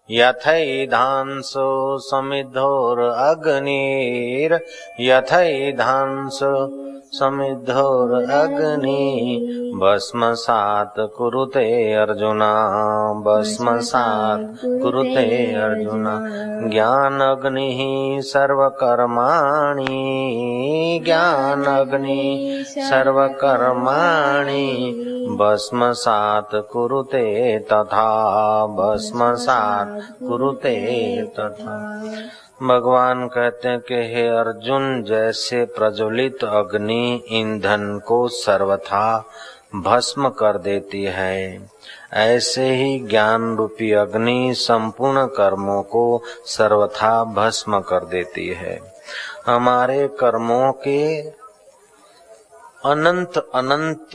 यथैधांसो समिद्धोरग्निर् यथैधांसो समिद्धोरग्नि भस्मसात् कुरुते अर्जुन भस्मसात् कुरुते अर्जुन ज्ञानाग्निः सर्वकर्माणि ज्ञानाग्निः सर्वकर्माणि भस्मसात् कुरुते तथा भस्मसात् कुरुते तथा। भगवान कहते हैं कि हे अर्जुन, जैसे प्रज्वलित अग्नि ईंधन को सर्वथा भस्म कर देती है, ऐसे ही ज्ञान रूपी अग्नि संपूर्ण कर्मों को सर्वथा भस्म कर देती है। हमारे कर्मों के अनंत अनंत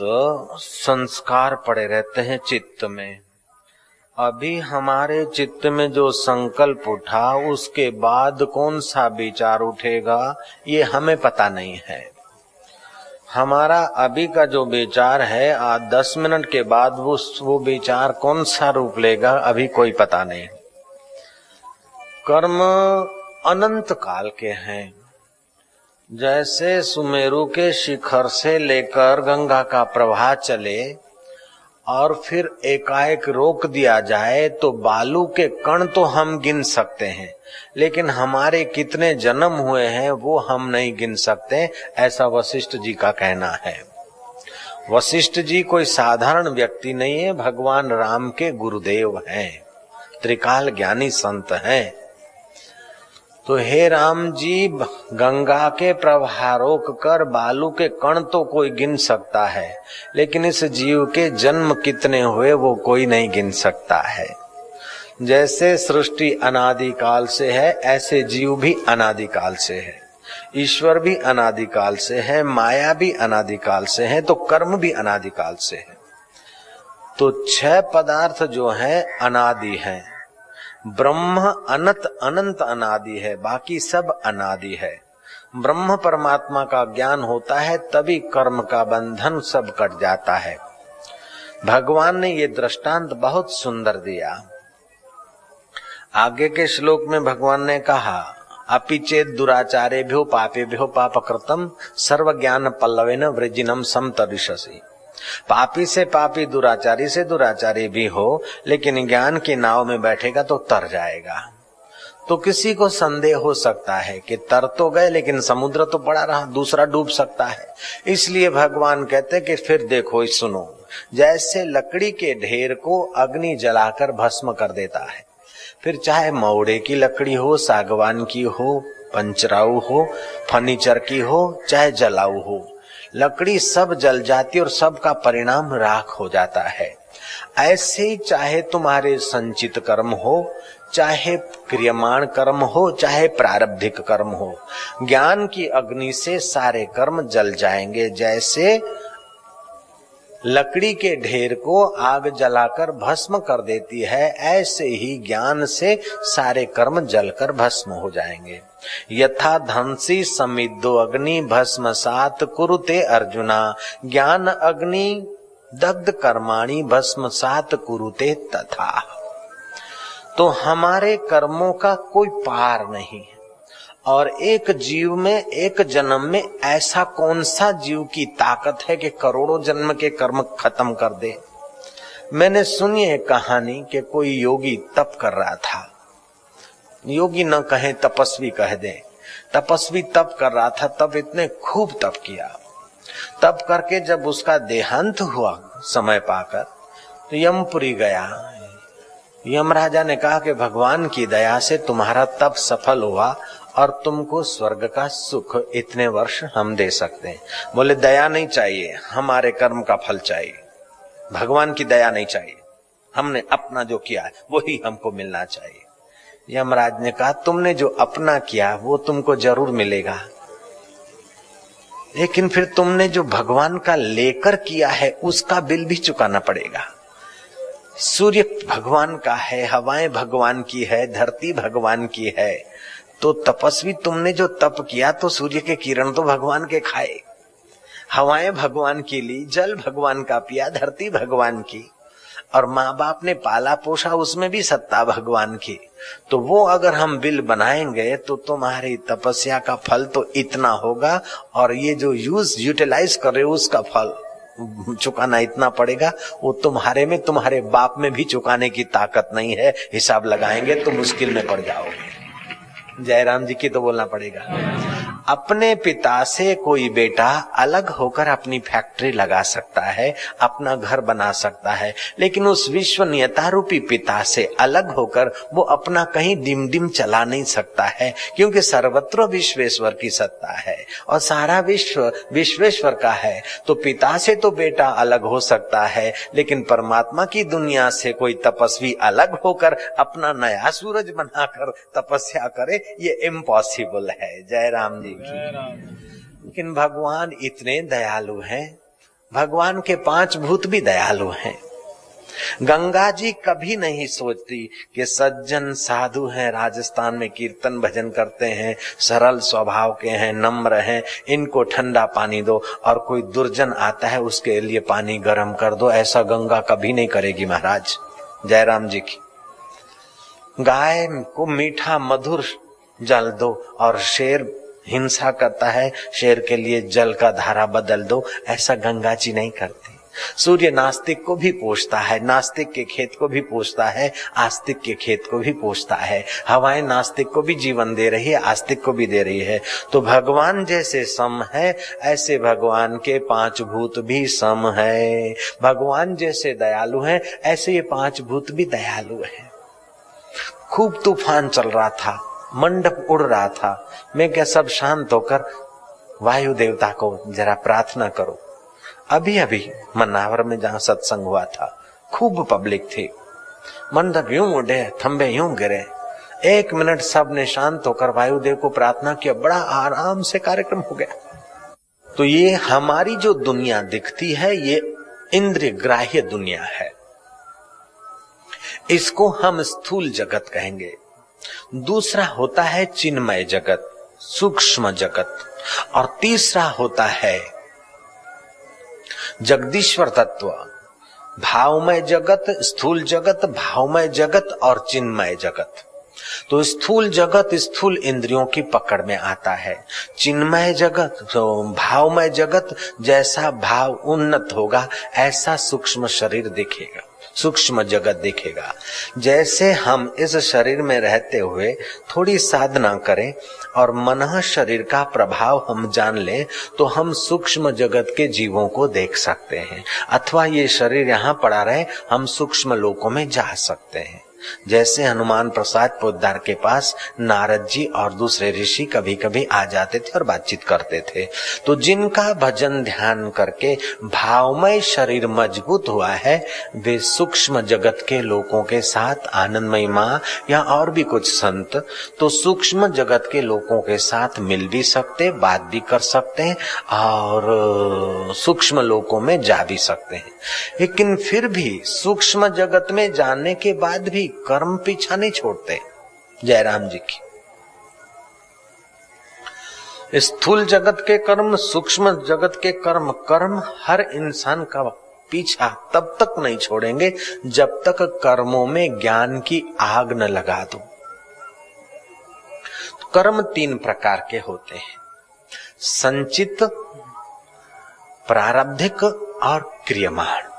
संस्कार पड़े रहते हैं चित्त में। अभी हमारे चित्त में जो संकल्प उठा, उसके बाद कौन सा विचार उठेगा ये हमें पता नहीं है। हमारा अभी का जो विचार है, आज 10 मिनट के बाद वो विचार कौन सा रूप लेगा अभी कोई पता नहीं। कर्म अनंत काल के हैं। जैसे सुमेरु के शिखर से लेकर गंगा का प्रवाह चले और फिर एकाएक रोक दिया जाए तो बालू के कण तो हम गिन सकते हैं, लेकिन हमारे कितने जन्म हुए हैं वो हम नहीं गिन सकते, ऐसा वशिष्ठ जी का कहना है। वशिष्ठ जी कोई साधारण व्यक्ति नहीं है, भगवान राम के गुरुदेव हैं, त्रिकाल ज्ञानी संत हैं। तो हे राम जी, गंगा के प्रवाह रोक कर बालू के कण तो कोई गिन सकता है, लेकिन इस जीव के जन्म कितने हुए वो कोई नहीं गिन सकता है। जैसे सृष्टि अनादिकाल से है, ऐसे जीव भी अनादिकाल से है, ईश्वर भी अनादिकाल से है, माया भी अनादिकाल से है, तो कर्म भी अनादिकाल से है। तो 6 पदार्थ जो है अनादि है। ब्रह्म अनंत अनादि है, बाकी सब अनादि है। ब्रह्म परमात्मा का ज्ञान होता है तभी कर्म का बंधन सब कट जाता है। भगवान ने ये दृष्टांत बहुत सुंदर दिया। आगे के श्लोक में भगवान ने कहा, अपि चेत दुराचारेभ्यो पापेभ्यो पापकृतम सर्व ज्ञान पल्लवेन वृजिनम समतरिषसि। पापी से पापी, दुराचारी से दुराचारी भी हो, लेकिन ज्ञान की नाव में बैठेगा तो तर जाएगा। तो किसी को संदेह हो सकता है कि तर तो गए लेकिन समुद्र तो पड़ा रहा, दूसरा डूब सकता है। इसलिए भगवान कहते कि फिर देखो, सुनो, जैसे लकड़ी के ढेर को अग्नि जलाकर भस्म कर देता है, फिर चाहे मौड़े की लकड़ी हो, सागवान की हो, पंचराऊ हो, फर्नीचर की हो, चाहे जलाऊ हो, लकड़ी सब जल जाती और सबका परिणाम राख हो जाता है। ऐसे ही चाहे तुम्हारे संचित कर्म हो, चाहे क्रियमाण कर्म हो, चाहे प्रारब्धिक कर्म हो, ज्ञान की अग्नि से सारे कर्म जल जाएंगे। जैसे लकड़ी के ढेर को आग जलाकर भस्म कर देती है, ऐसे ही ज्ञान से सारे कर्म जलकर भस्म हो जाएंगे। यथा धंसी समिद्धो अग्नि भस्मसात कुरुते अर्जुना ज्ञान अग्नि दग्ध कर्माणि भस्मसात कुरुते तथा। तो हमारे कर्मों का कोई पार नहीं है, और एक जीव में, एक जन्म में ऐसा कौन सा जीव की ताकत है कि करोड़ों जन्म के कर्म खत्म कर दे। मैंने सुनी है कहानी कि कोई योगी तप कर रहा था, योगी न कहें तपस्वी कह दे, तपस्वी तप कर रहा था। तब इतने खूब तप किया, तप करके जब उसका देहांत हुआ समय पाकर, तो यमपुरी गया। यमराजा ने कहा कि भगवान की दया से तुम्हारा तप सफल हुआ और तुमको स्वर्ग का सुख इतने वर्ष हम दे सकते हैं। बोले दया नहीं चाहिए, हमारे कर्म का फल चाहिए, भगवान की दया नहीं चाहिए, हमने अपना जो किया है वही हमको मिलना चाहिए। यमराज ने कहा तुमने जो अपना किया वो तुमको जरूर मिलेगा, लेकिन फिर तुमने जो भगवान का लेकर किया है उसका बिल भी चुकाना पड़ेगा। सूर्य भगवान का है, हवाएं भगवान की है, धरती भगवान की है, तो तपस्वी तुमने जो तप किया तो सूर्य के किरण तो भगवान के खाए, हवाएं भगवान की ली, जल भगवान का पिया, धरती भगवान की, और माँ बाप ने पाला पोषा, उसमें भी सत्ता भगवान की। तो वो अगर हम बिल बनाएंगे तो तुम्हारी तपस्या का फल तो इतना होगा, और ये जो यूटिलाइज कर रहे हो उसका फल चुकाना इतना पड़ेगा, वो तुम्हारे में, तुम्हारे बाप में भी चुकाने की ताकत नहीं है। हिसाब लगाएंगे तो मुश्किल में पड़ जाओगे। जयराम जी की तो बोलना पड़ेगा। अपने पिता से कोई बेटा अलग होकर अपनी फैक्ट्री लगा सकता है, अपना घर बना सकता है, लेकिन उस विश्वनीयता रूपी पिता से अलग होकर वो अपना कहीं डिम चला नहीं सकता है, क्योंकि सर्वत्र विश्वेश्वर की सत्ता है और सारा विश्व विश्वेश्वर का है। तो पिता से तो बेटा अलग हो सकता है, लेकिन परमात्मा की दुनिया से कोई तपस्वी अलग होकर अपना नया सूरज बनाकर तपस्या करे, ये इम्पॉसिबल है। जय राम जी की। लेकिन भगवान इतने दयालु हैं, भगवान के 5 भूत भी दयालु हैं। गंगा जी कभी नहीं सोचती कि सज्जन साधु हैं, राजस्थान में कीर्तन भजन करते हैं, सरल स्वभाव के हैं, नम्र हैं, इनको ठंडा पानी दो, और कोई दुर्जन आता है उसके लिए पानी गर्म कर दो। ऐसा गंगा कभी नहीं करेगी महाराज। जयराम जी की। गाय को मीठा मधुर जल दो, और शेर हिंसा करता है, शेर के लिए जल का धारा बदल दो। ऐसा गंगा जी नहीं करती। सूर्य नास्तिक को भी पोषता है, नास्तिक के खेत को भी पोषता है, आस्तिक के खेत को भी पोषता है। हवाएं नास्तिक को भी जीवन दे रही है, आस्तिक को भी दे रही है। तो भगवान जैसे सम है, ऐसे भगवान के 5 भूत भी सम है। भगवान जैसे दयालु हैं, ऐसे ये 5 भूत भी दयालु हैं। खूब तूफान चल रहा था, मंडप उड़ रहा था। मैं क्या, सब शांत होकर वायु देवता को जरा प्रार्थना करो। अभी अभी मन्नावर में जहां सत्संग हुआ था, खूब पब्लिक थी, मंडप यूं उड़े, थंबे यूं गिरे। 1 मिनट सब ने शांत होकर वायुदेव को प्रार्थना किया, बड़ा आराम से कार्यक्रम हो गया। तो ये हमारी जो दुनिया दिखती है, ये इंद्रिय ग्राह्य दुनिया है, इसको हम स्थूल जगत कहेंगे। दूसरा होता है चिन्मय जगत, सूक्ष्म जगत, और तीसरा होता है जगदीश्वर तत्व, भावमय जगत, स्थूल जगत, भावमय जगत और चिन्मय जगत। तो स्थूल जगत स्थूल इंद्रियों की पकड़ में आता है। चिन्मय जगत, तो भावमय जगत, जैसा भाव उन्नत होगा ऐसा सूक्ष्म शरीर दिखेगा, सूक्ष्म जगत दिखेगा। जैसे हम इस शरीर में रहते हुए थोड़ी साधना करें और मन शरीर का प्रभाव हम जान लें, तो हम सूक्ष्म जगत के जीवों को देख सकते हैं, अथवा ये शरीर यहाँ पड़ा रहे, हम सूक्ष्म लोकों में जा सकते हैं। जैसे हनुमान प्रसाद पोद्दार के पास नारद जी और दूसरे ऋषि कभी कभी आ जाते थे और बातचीत करते थे। तो जिनका भजन ध्यान करके भावमय शरीर मजबूत हुआ है, वे सूक्ष्म जगत के लोगों के साथ, आनंदमयी माँ या और भी कुछ संत, तो सूक्ष्म जगत के लोगों के साथ मिल भी सकते, बात भी कर सकते हैं और सूक्ष्म लोकों में जा भी सकते हैं। लेकिन फिर भी सूक्ष्म जगत में जाने के बाद भी कर्म पीछा नहीं छोड़ते। जयराम जी की। स्थूल जगत के कर्म, सूक्ष्म जगत के कर्म, कर्म हर इंसान का पीछा तब तक नहीं छोड़ेंगे जब तक कर्मों में ज्ञान की आग न लगा दो। तो कर्म 3 प्रकार के होते हैं, संचित, प्रारब्धिक और क्रियमाण।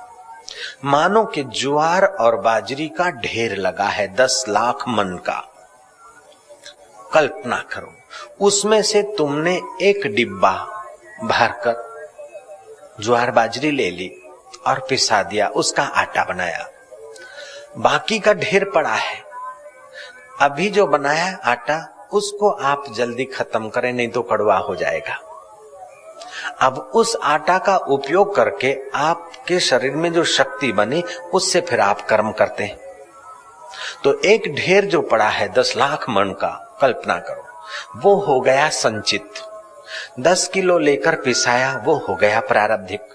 मानो कि ज्वार और बाजरी का ढेर लगा है 10 लाख मन का। कल्पना करो, उसमें से तुमने एक डिब्बा भरकर ज्वार बाजरी ले ली और पिसा दिया, उसका आटा बनाया। बाकी का ढेर पड़ा है, अभी जो बनाया आटा उसको आप जल्दी खत्म करें, नहीं तो कड़वा हो जाएगा। अब उस आटा का उपयोग करके आपके शरीर में जो शक्ति बनी, उससे फिर आप कर्म करते हैं। तो एक ढेर जो पड़ा है 10 लाख मन का, कल्पना करो, वो हो गया संचित। 10 किलो लेकर पिसाया, वो हो गया प्रारब्धिक,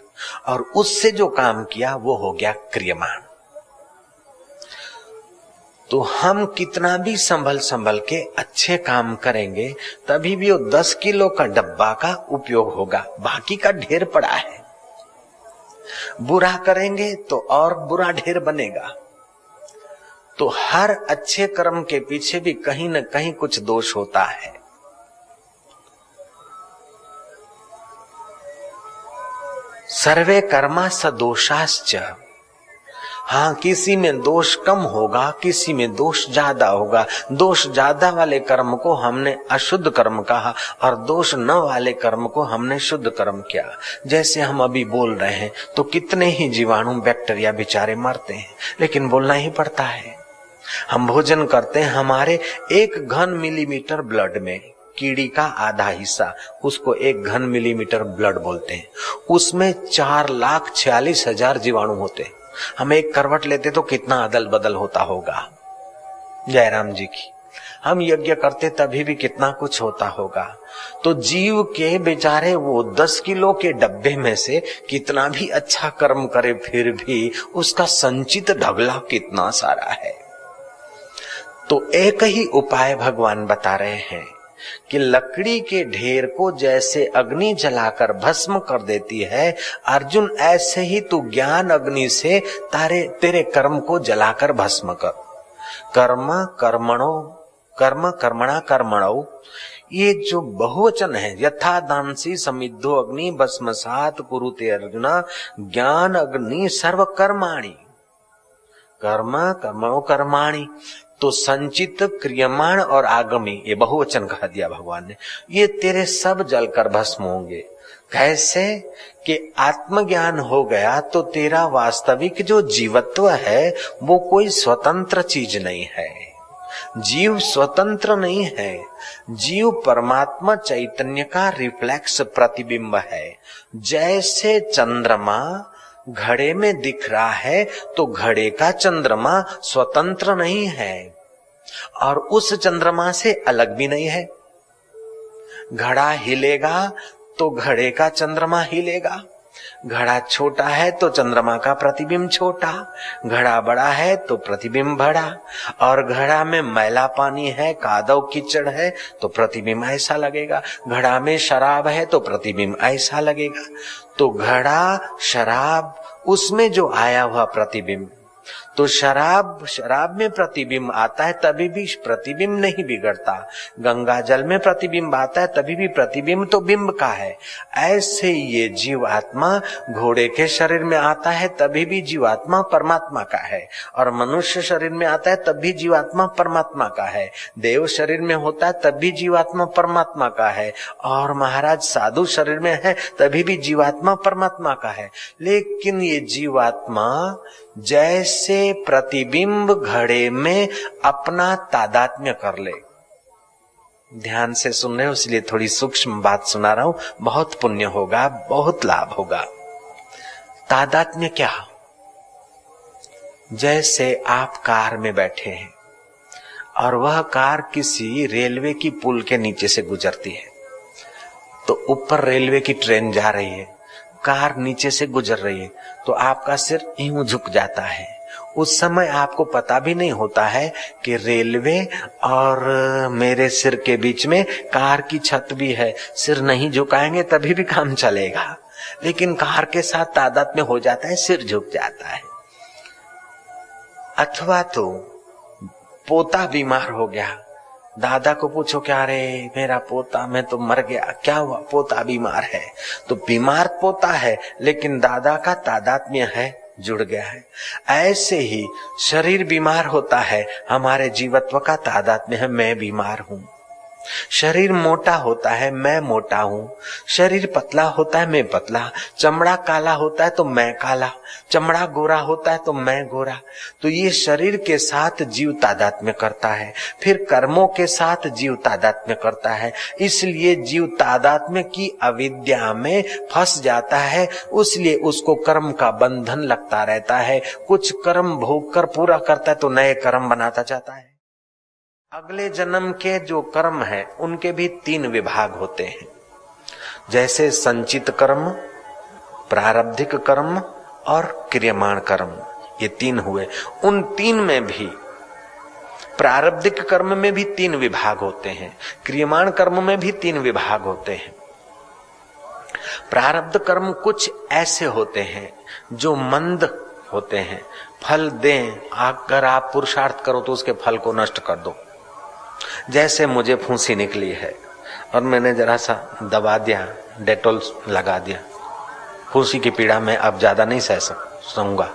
और उससे जो काम किया वो हो गया क्रियमाण। तो हम कितना भी संभल के अच्छे काम करेंगे, तभी भी वो 10 किलो का डब्बा का उपयोग होगा, बाकी का ढेर पड़ा है। बुरा करेंगे तो और बुरा ढेर बनेगा। तो हर अच्छे कर्म के पीछे भी कहीं न कहीं कुछ दोष होता है। सर्वे कर्मा सदोषाश्च। हाँ, किसी में दोष कम होगा, किसी में दोष ज्यादा होगा। दोष ज्यादा वाले कर्म को हमने अशुद्ध कर्म कहा और दोष न वाले कर्म को हमने शुद्ध कर्म किया। जैसे हम अभी बोल रहे हैं तो कितने ही जीवाणु बैक्टीरिया बेचारे मरते हैं, लेकिन बोलना ही पड़ता है। हम भोजन करते हैं, हमारे 1 घन मिलीमीटर ब्लड में कीड़ी का आधा हिस्सा, उसको 1 घन मिलीमीटर ब्लड बोलते हैं, उसमें 4,46,000 जीवाणु होते हैं। हम एक करवट लेते तो कितना अदल बदल होता होगा। जयराम जी की हम यज्ञ करते तभी भी कितना कुछ होता होगा। तो जीव के बेचारे वो 10 किलो के डब्बे में से कितना भी अच्छा कर्म करे फिर भी उसका संचित ढगला कितना सारा है। तो एक ही उपाय भगवान बता रहे हैं कि लकड़ी के ढेर को जैसे अग्नि जलाकर भस्म कर देती है, अर्जुन ऐसे ही तू ज्ञान अग्नि से तेरे कर्म को जलाकर भस्म कर। कर्म कर्मणा कर्मणो, ये जो बहुवचन है, यथा दांसी समिद्धो अग्नि भस्मसात कुरुते अर्जुना ज्ञान अग्नि सर्व कर्माणि। कर्म कर्मणो कर्माणि, तो संचित क्रियमाण और आगमी, ये बहुवचन कह दिया भगवान ने, ये तेरे सब जलकर भस्म होंगे। कैसे कि आत्मज्ञान हो गया तो तेरा वास्तविक जो जीवत्व है वो कोई स्वतंत्र चीज नहीं है। जीव स्वतंत्र नहीं है, जीव परमात्मा चैतन्य का रिफ्लेक्स प्रतिबिंब है। जैसे चंद्रमा घड़े में दिख रहा है तो घड़े का चंद्रमा स्वतंत्र नहीं है और उस चंद्रमा से अलग भी नहीं है। घड़ा हिलेगा तो घड़े का चंद्रमा हिलेगा। घड़ा छोटा है तो चंद्रमा का प्रतिबिंब छोटा, घड़ा बड़ा है तो प्रतिबिंब बड़ा। और घड़ा में मैला पानी है, कादव कीचड़ है तो प्रतिबिंब ऐसा लगेगा। घड़ा में शराब है तो प्रतिबिंब ऐसा लगेगा। तो घड़ा शराब, उसमें जो आया हुआ प्रतिबिंब, तो शराब में प्रतिबिंब आता है तभी भी प्रतिबिंब नहीं बिगड़ता। गंगा जल में प्रतिबिंब आता है तभी भी प्रतिबिंब तो बिंब का है। ऐसे ये जीवात्मा घोड़े के शरीर में आता है तभी भी जीवात्मा परमात्मा का है, और मनुष्य शरीर में आता है तब भी जीवात्मा परमात्मा का है। देव शरीर में होता है तब भी जीवात्मा परमात्मा का है, और महाराज साधु शरीर में है तभी भी जीवात्मा परमात्मा का है। लेकिन ये जीवात्मा जैसे प्रतिबिंब घड़े में अपना तादात्म्य कर ले, ध्यान से सुन रहे हो इसलिए थोड़ी सूक्ष्म बात सुना रहा हूं, बहुत पुण्य होगा, बहुत लाभ होगा। तादात्म्य क्या? जैसे आप कार में बैठे हैं और वह कार किसी रेलवे की पुल के नीचे से गुजरती है, तो ऊपर रेलवे की ट्रेन जा रही है, कार नीचे से गुजर रही है, तो आपका सिर यूं झुक जाता है। उस समय आपको पता भी नहीं होता है कि रेलवे और मेरे सिर के बीच में कार की छत भी है। सिर नहीं झुकाएंगे तभी भी काम चलेगा, लेकिन कार के साथ तादात्म्य हो जाता है, सिर झुक जाता है। अथवा तो पोता बीमार हो गया, दादा को पूछो क्या रे मेरा पोता, मैं तो मर गया, क्या हुआ? पोता बीमार है। तो बीमार पोता है लेकिन दादा का तादात्म्य है, जुड़ गया है। ऐसे ही शरीर बीमार होता है, हमारे जीवत्व का तादात्म्य है, मैं बीमार हूं। शरीर मोटा होता है, मैं मोटा हूं। शरीर पतला होता है, मैं पतला। चमड़ा काला होता है तो मैं काला, चमड़ा गोरा होता है तो मैं गोरा। तो ये शरीर के साथ जीव तादात्म्य करता है, फिर कर्मों के साथ जीव तादात्म्य करता है। इसलिए जीव तादात्म्य की अविद्या में फंस जाता है, इसलिए उसको कर्म का बंधन लगता रहता है। कुछ कर्म भोग कर पूरा करता है तो नए कर्म बनाता जाता है। अगले जन्म के जो कर्म है उनके भी 3 विभाग होते हैं। जैसे संचित कर्म, प्रारब्धिक कर्म और क्रियमाण कर्म, ये 3 हुए। उन 3 में भी, प्रारब्धिक कर्म में भी 3 विभाग होते हैं, क्रियमाण कर्म में भी 3 विभाग होते हैं। प्रारब्ध कर्म कुछ ऐसे होते हैं जो मंद होते हैं, फल दें, अगर आप पुरुषार्थ करो तो उसके फल को नष्ट कर दो। जैसे मुझे फूंसी निकली है और मैंने जरा सा दबा दिया, डेटॉल लगा दिया, फूंसी की पीड़ा में अब ज्यादा नहीं सह सकूंगा।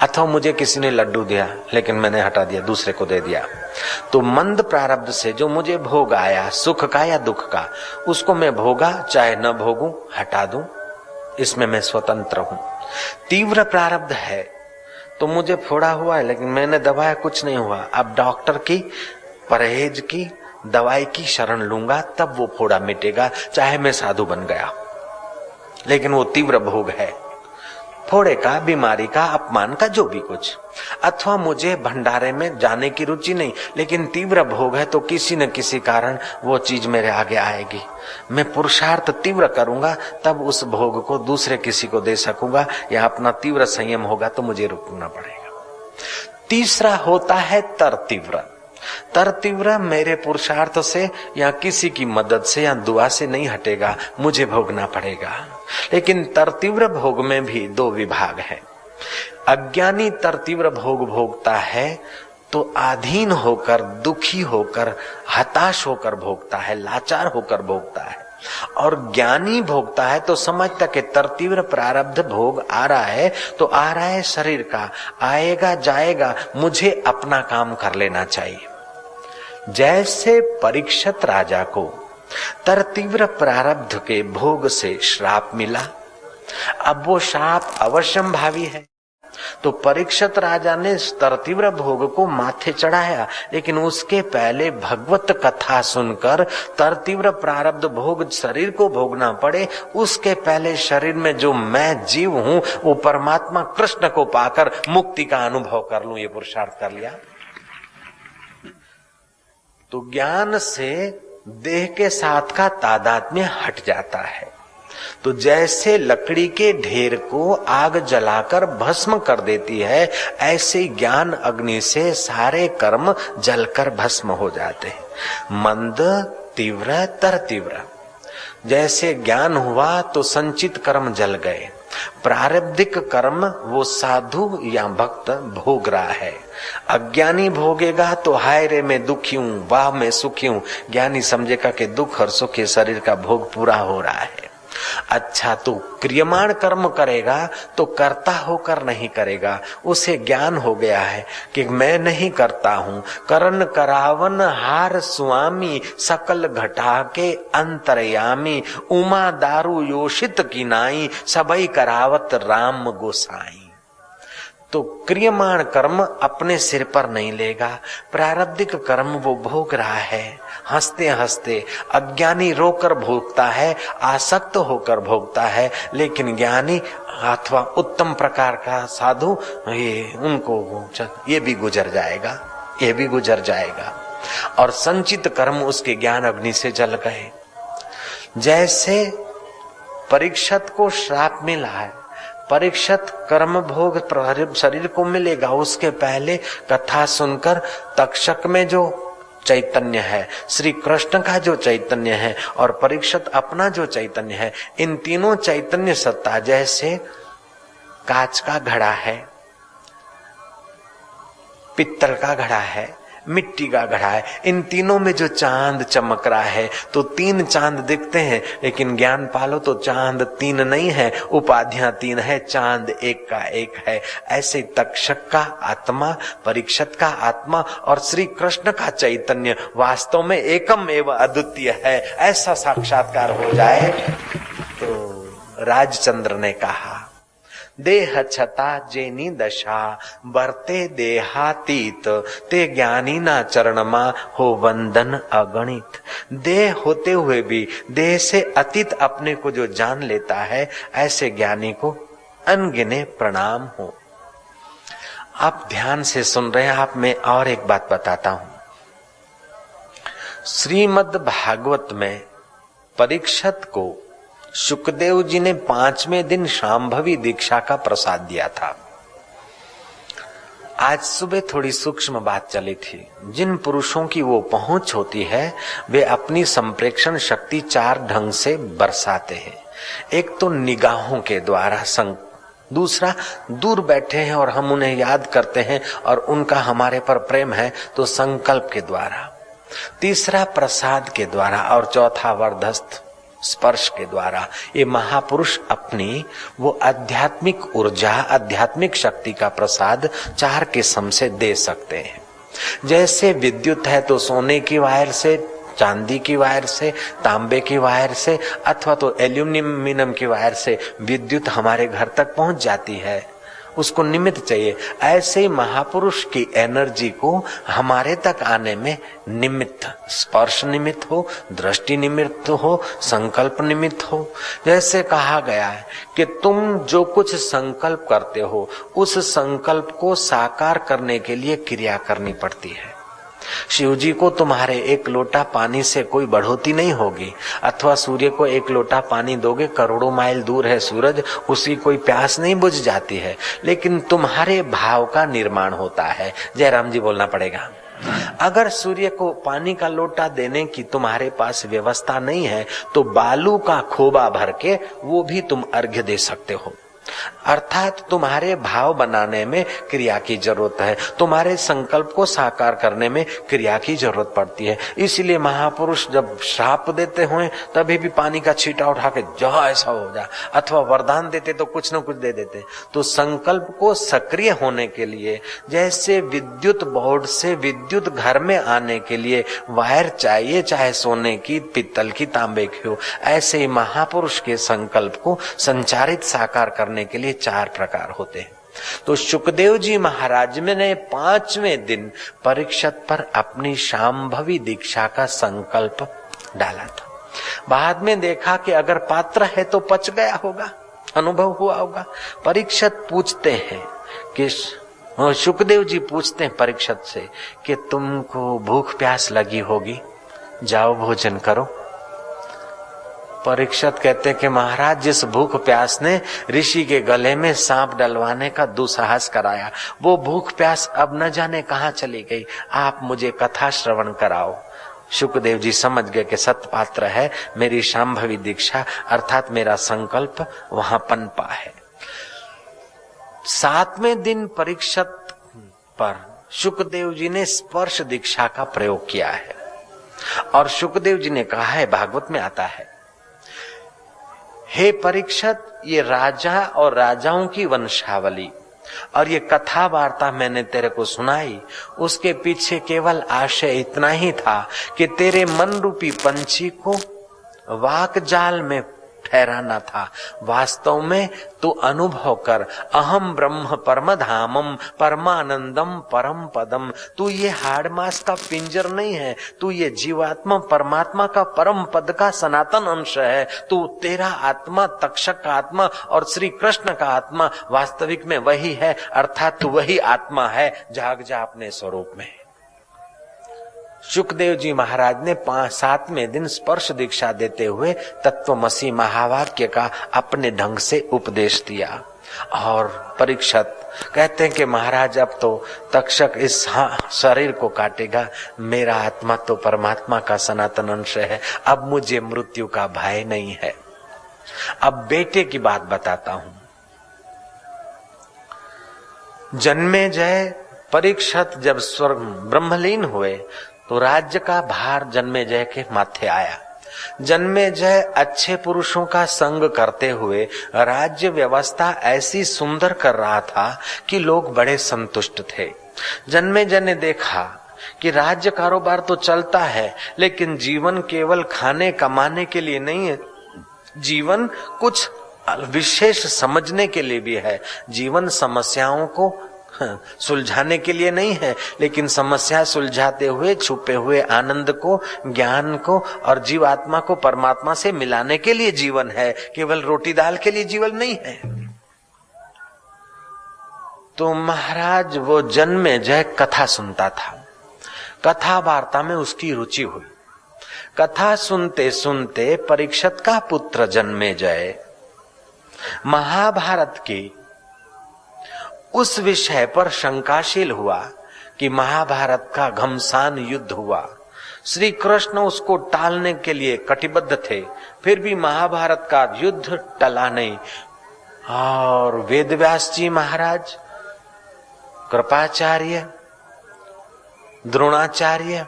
अथवा मुझे किसी ने लड्डू दिया लेकिन मैंने हटा दिया, दूसरे को दे दिया, तो मंद प्रारब्ध से जो मुझे भोग आया, सुख का या दुख का, उसको मैं भोगा चाहे न भोगूं, हटा दूं, इसमें मैं स्वतंत्र हूं। तीव्र प्रारब्ध है तो मुझे फोड़ा हुआ है लेकिन मैंने दबाया, कुछ नहीं हुआ, अब डॉक्टर की परहेज की दवाई की शरण लूंगा तब वो फोड़ा मिटेगा, चाहे मैं साधु बन गया, लेकिन वो तीव्र भोग है, फोड़े का, बीमारी का, अपमान का, जो भी कुछ। अथवा मुझे भंडारे में जाने की रुचि नहीं, लेकिन तीव्र भोग है तो किसी न किसी कारण वो चीज मेरे आगे आएगी, मैं पुरुषार्थ तीव्र करूंगा तब उस भोग को दूसरे किसी को दे सकूंगा, या अपना तीव्र संयम होगा तो मुझे रुकना पड़ेगा। तीसरा होता है तर तीव्र। तर तीव्र मेरे पुरुषार्थ से या किसी की मदद से या दुआ से नहीं हटेगा, मुझे भोगना पड़ेगा। लेकिन तर तीव्र भोग में भी दो विभाग है। अज्ञानी तर तीव्र भोग भोगता है तो अधीन होकर, दुखी होकर, हताश होकर भोगता है, लाचार होकर भोगता है। और ज्ञानी भोगता है तो समझता कि तर तीव्र प्रारब्ध भोग आ रहा है तो आ रहा है शरीर का, आएगा जाएगा, मुझे अपना काम कर लेना चाहिए। जैसे परीक्षित राजा को तर तीव्र प्रारब्ध के भोग से श्राप मिला, अब वो श्राप अवश्यंभावी है, तो परीक्षित राजा ने तर तीव्र भोग को माथे चढ़ाया, लेकिन उसके पहले भगवत कथा सुनकर तर तीव्र प्रारब्ध भोग शरीर को भोगना पड़े, उसके पहले शरीर में जो मैं जीव हूं वो परमात्मा कृष्ण को पाकर मुक्ति का अनुभव कर लूं, ये पुरुषार्थ कर लिया। तो ज्ञान से देह के साथ का तादात्म्य हट जाता है। तो जैसे लकड़ी के ढेर को आग जलाकर भस्म कर देती है, ऐसे ज्ञान अग्नि से सारे कर्म जलकर भस्म हो जाते हैं। मंद तीव्र तर तीव्र, जैसे ज्ञान हुआ तो संचित कर्म जल गए, प्रारब्धिक कर्म वो साधु या भक्त भोग रहा है। अज्ञानी भोगेगा तो हाय रे मैं दुखी हूं, वाह मैं सुखी हूं, ज्ञानी समझेगा कि दुख और सुख के शरीर का भोग पूरा हो रहा है। अच्छा, तो क्रियमाण कर्म करेगा तो कर्ता होकर नहीं करेगा, उसे ज्ञान हो गया है कि मैं नहीं करता हूं, करन करावन हार स्वामी, सकल घटा के अंतरयामी, उमा दारू योषित की नाई, सबई करावत राम गोसाई। तो क्रियमाण कर्म अपने सिर पर नहीं लेगा, प्रारब्धिक कर्म वो भोग रहा है, हंसते हंसते। अज्ञानी रोकर भोगता है, आसक्त होकर भोगता है, लेकिन ज्ञानी अथवा उत्तम प्रकार का साधु, ये उनको ये भी गुजर जाएगा, ये भी गुजर जाएगा। और संचित कर्म उसके ज्ञान अग्नि से जल गए। जैसे परीक्षित को श्राप मिला है, परीक्षित कर्म भोग शरीर को मिलेगा, उसके पहले कथा सुनकर तक्षक में जो चैतन्य है, श्री कृष्ण का जो चैतन्य है और परीक्षित अपना जो चैतन्य है, इन तीनों चैतन्य सत्ता, जैसे कांच का घड़ा है, पित्तल का घड़ा है, मिट्टी का घड़ा है, इन तीनों में जो चांद चमक रहा है, तो तीन चांद दिखते हैं, लेकिन ज्ञान पालो तो चांद तीन नहीं है, उपाधियां तीन है, चांद एक का एक है। ऐसे तक्षक का आत्मा, परीक्षित का आत्मा और श्री कृष्ण का चैतन्य वास्तव में एकम एवं अद्वितीय है। ऐसा साक्षात्कार हो जाए तो राजचंद्र ने कहा, देह छता जेनी दशा, बरते देहातीत, ते ज्ञानी ना चरणमा हो वंदन अगणित। देह होते हुए भी देह से अतीत अपने को जो जान लेता है, ऐसे ज्ञानी को अनगिने प्रणाम हो। आप ध्यान से सुन रहे हैं, आप में और एक बात बताता हूं। श्रीमद् भागवत में परीक्षित को शुकदेव जी ने 5वें दिन शांभवी दीक्षा का प्रसाद दिया था। आज सुबह थोड़ी सूक्ष्म बात चली थी। जिन पुरुषों की वो पहुंच होती है, वे अपनी संप्रेक्षण शक्ति 4 ढंग से बरसाते हैं। एक तो निगाहों के द्वारा दूसरा दूर बैठे हैं और हम उन्हें याद करते हैं और उनका हमारे पर प्रेम है तो संकल्प के द्वारा, तीसरा प्रसाद के द्वारा और चौथा वरदस्त स्पर्श के द्वारा। ये महापुरुष अपनी वो आध्यात्मिक ऊर्जा, आध्यात्मिक शक्ति का प्रसाद 4 किस्म से दे सकते हैं। जैसे विद्युत है तो सोने की वायर से, चांदी की वायर से, तांबे की वायर से अथवा तो एल्यूमिनियम की वायर से विद्युत हमारे घर तक पहुंच जाती है, उसको निमित्त चाहिए। ऐसे ही महापुरुष की एनर्जी को हमारे तक आने में निमित्त, स्पर्श निमित्त हो, दृष्टि निमित्त हो, संकल्प निमित्त हो। जैसे कहा गया है कि तुम जो कुछ संकल्प करते हो उस संकल्प को साकार करने के लिए क्रिया करनी पड़ती है। शिव जी को तुम्हारे 1 लोटा पानी से कोई बढ़ोतरी नहीं होगी, अथवा सूर्य को 1 लोटा पानी दोगे, करोड़ों माइल दूर है सूरज, उसकी कोई प्यास नहीं बुझ जाती है, लेकिन तुम्हारे भाव का निर्माण होता है। जयराम जी बोलना पड़ेगा। अगर सूर्य को पानी का लोटा देने की तुम्हारे पास व्यवस्था नहीं है तो बालू का खोबा भर के वो भी तुम अर्घ्य दे सकते हो। अर्थात तुम्हारे भाव बनाने में क्रिया की जरूरत है, तुम्हारे संकल्प को साकार करने में क्रिया की जरूरत पड़ती है। इसलिए महापुरुष जब श्राप देते हुए तभी भी पानी का छींटा उठा के जा ऐसा हो जा, अथवा वरदान देते तो कुछ न कुछ दे देते। तो संकल्प को सक्रिय होने के लिए, जैसे विद्युत बोर्ड से विद्युत घर में आने के लिए वायर चाहिए, चाहे सोने की, पित्तल की, तांबे की हो, ऐसे ही महापुरुष के संकल्प को संचारित साकार करने के लिए 4 प्रकार होते हैं। तो शुकदेव जी महाराज ने 5वें दिन परीक्षित पर अपनी शांभवी दीक्षा का संकल्प डाला था। बाद में देखा कि अगर पात्र है तो पच गया होगा, अनुभव हुआ होगा। परीक्षित पूछते हैं कि शुकदेव जी पूछते हैं परीक्षित से कि तुमको भूख प्यास लगी होगी, जाओ भोजन करो। परीक्षित कहते हैं कि महाराज, जिस भूख प्यास ने ऋषि के गले में सांप डलवाने का दुस्साहस कराया, वो भूख प्यास अब न जाने कहाँ चली गई, आप मुझे कथा श्रवण कराओ। शुकदेव जी समझ गए कि सतपात्र है, मेरी शांभवी दीक्षा अर्थात मेरा संकल्प वहां पनपा है। 7वें दिन परीक्षित पर शुकदेव जी ने स्पर्श दीक्षा का प्रयोग किया है और शुकदेव जी ने कहा है, भागवत में आता है, हे परीक्षित, ये राजा और राजाओं की वंशावली और ये कथा वार्ता मैंने तेरे को सुनाई, उसके पीछे केवल आशय इतना ही था कि तेरे मन रूपी पंछी को वाक जाल में ठहराना था। वास्तव में तू अनुभव कर, अहम ब्रह्म परम धामम परमानंदम परम पदम। तू ये हाड़ मास का पिंजर नहीं है, तू ये जीवात्मा परमात्मा का परम पद का सनातन अंश है। तू तेरा आत्मा, तक्षक का आत्मा और श्री कृष्ण का आत्मा वास्तविक में वही है, अर्थात तू वही आत्मा है। जाग जा अपने स्वरूप में। शुकदेव जी महाराज ने 7वें दिन स्पर्श दीक्षा देते हुए तत्वमसी महावाक्य का अपने ढंग से उपदेश दिया और परीक्षित कहते हैं कि महाराज, अब तो तक्षक इस शरीर को काटेगा, मेरा आत्मा तो परमात्मा का सनातन अंश है, अब मुझे मृत्यु का भय नहीं है। अब बेटे की बात बताता हूं। जन्मेजय परीक्षित जब स्वर्ग ब्रह्मलीन हुए तो राज्य का भार जन्मेजय के माथे आया। जन्मेजय अच्छे पुरुषों का संग करते हुए राज्य व्यवस्था ऐसी सुंदर कर रहा था कि लोग बड़े संतुष्ट थे। जन्मेजय ने देखा कि राज्य कारोबार तो चलता है, लेकिन जीवन केवल खाने कमाने के लिए नहीं है, जीवन कुछ विशेष समझने के लिए भी है। जीवन समस्याओं को सुलझाने के लिए नहीं है, लेकिन समस्या सुलझाते हुए छुपे हुए आनंद को, ज्ञान को और जीवात्मा को परमात्मा से मिलाने के लिए जीवन है, केवल रोटी दाल के लिए जीवन नहीं है। तो महाराज वो जन्मेजय कथा सुनता था, कथा वार्ता में उसकी रुचि हुई। कथा सुनते सुनते परीक्षित का पुत्र जन्मेजय महाभारत की उस विषय पर शंकाशील हुआ कि महाभारत का घमसान युद्ध हुआ, श्री कृष्ण उसको टालने के लिए कटिबद्ध थे, फिर भी महाभारत का युद्ध टला नहीं। और वेदव्यास जी महाराज, कृपाचार्य, द्रोणाचार्य,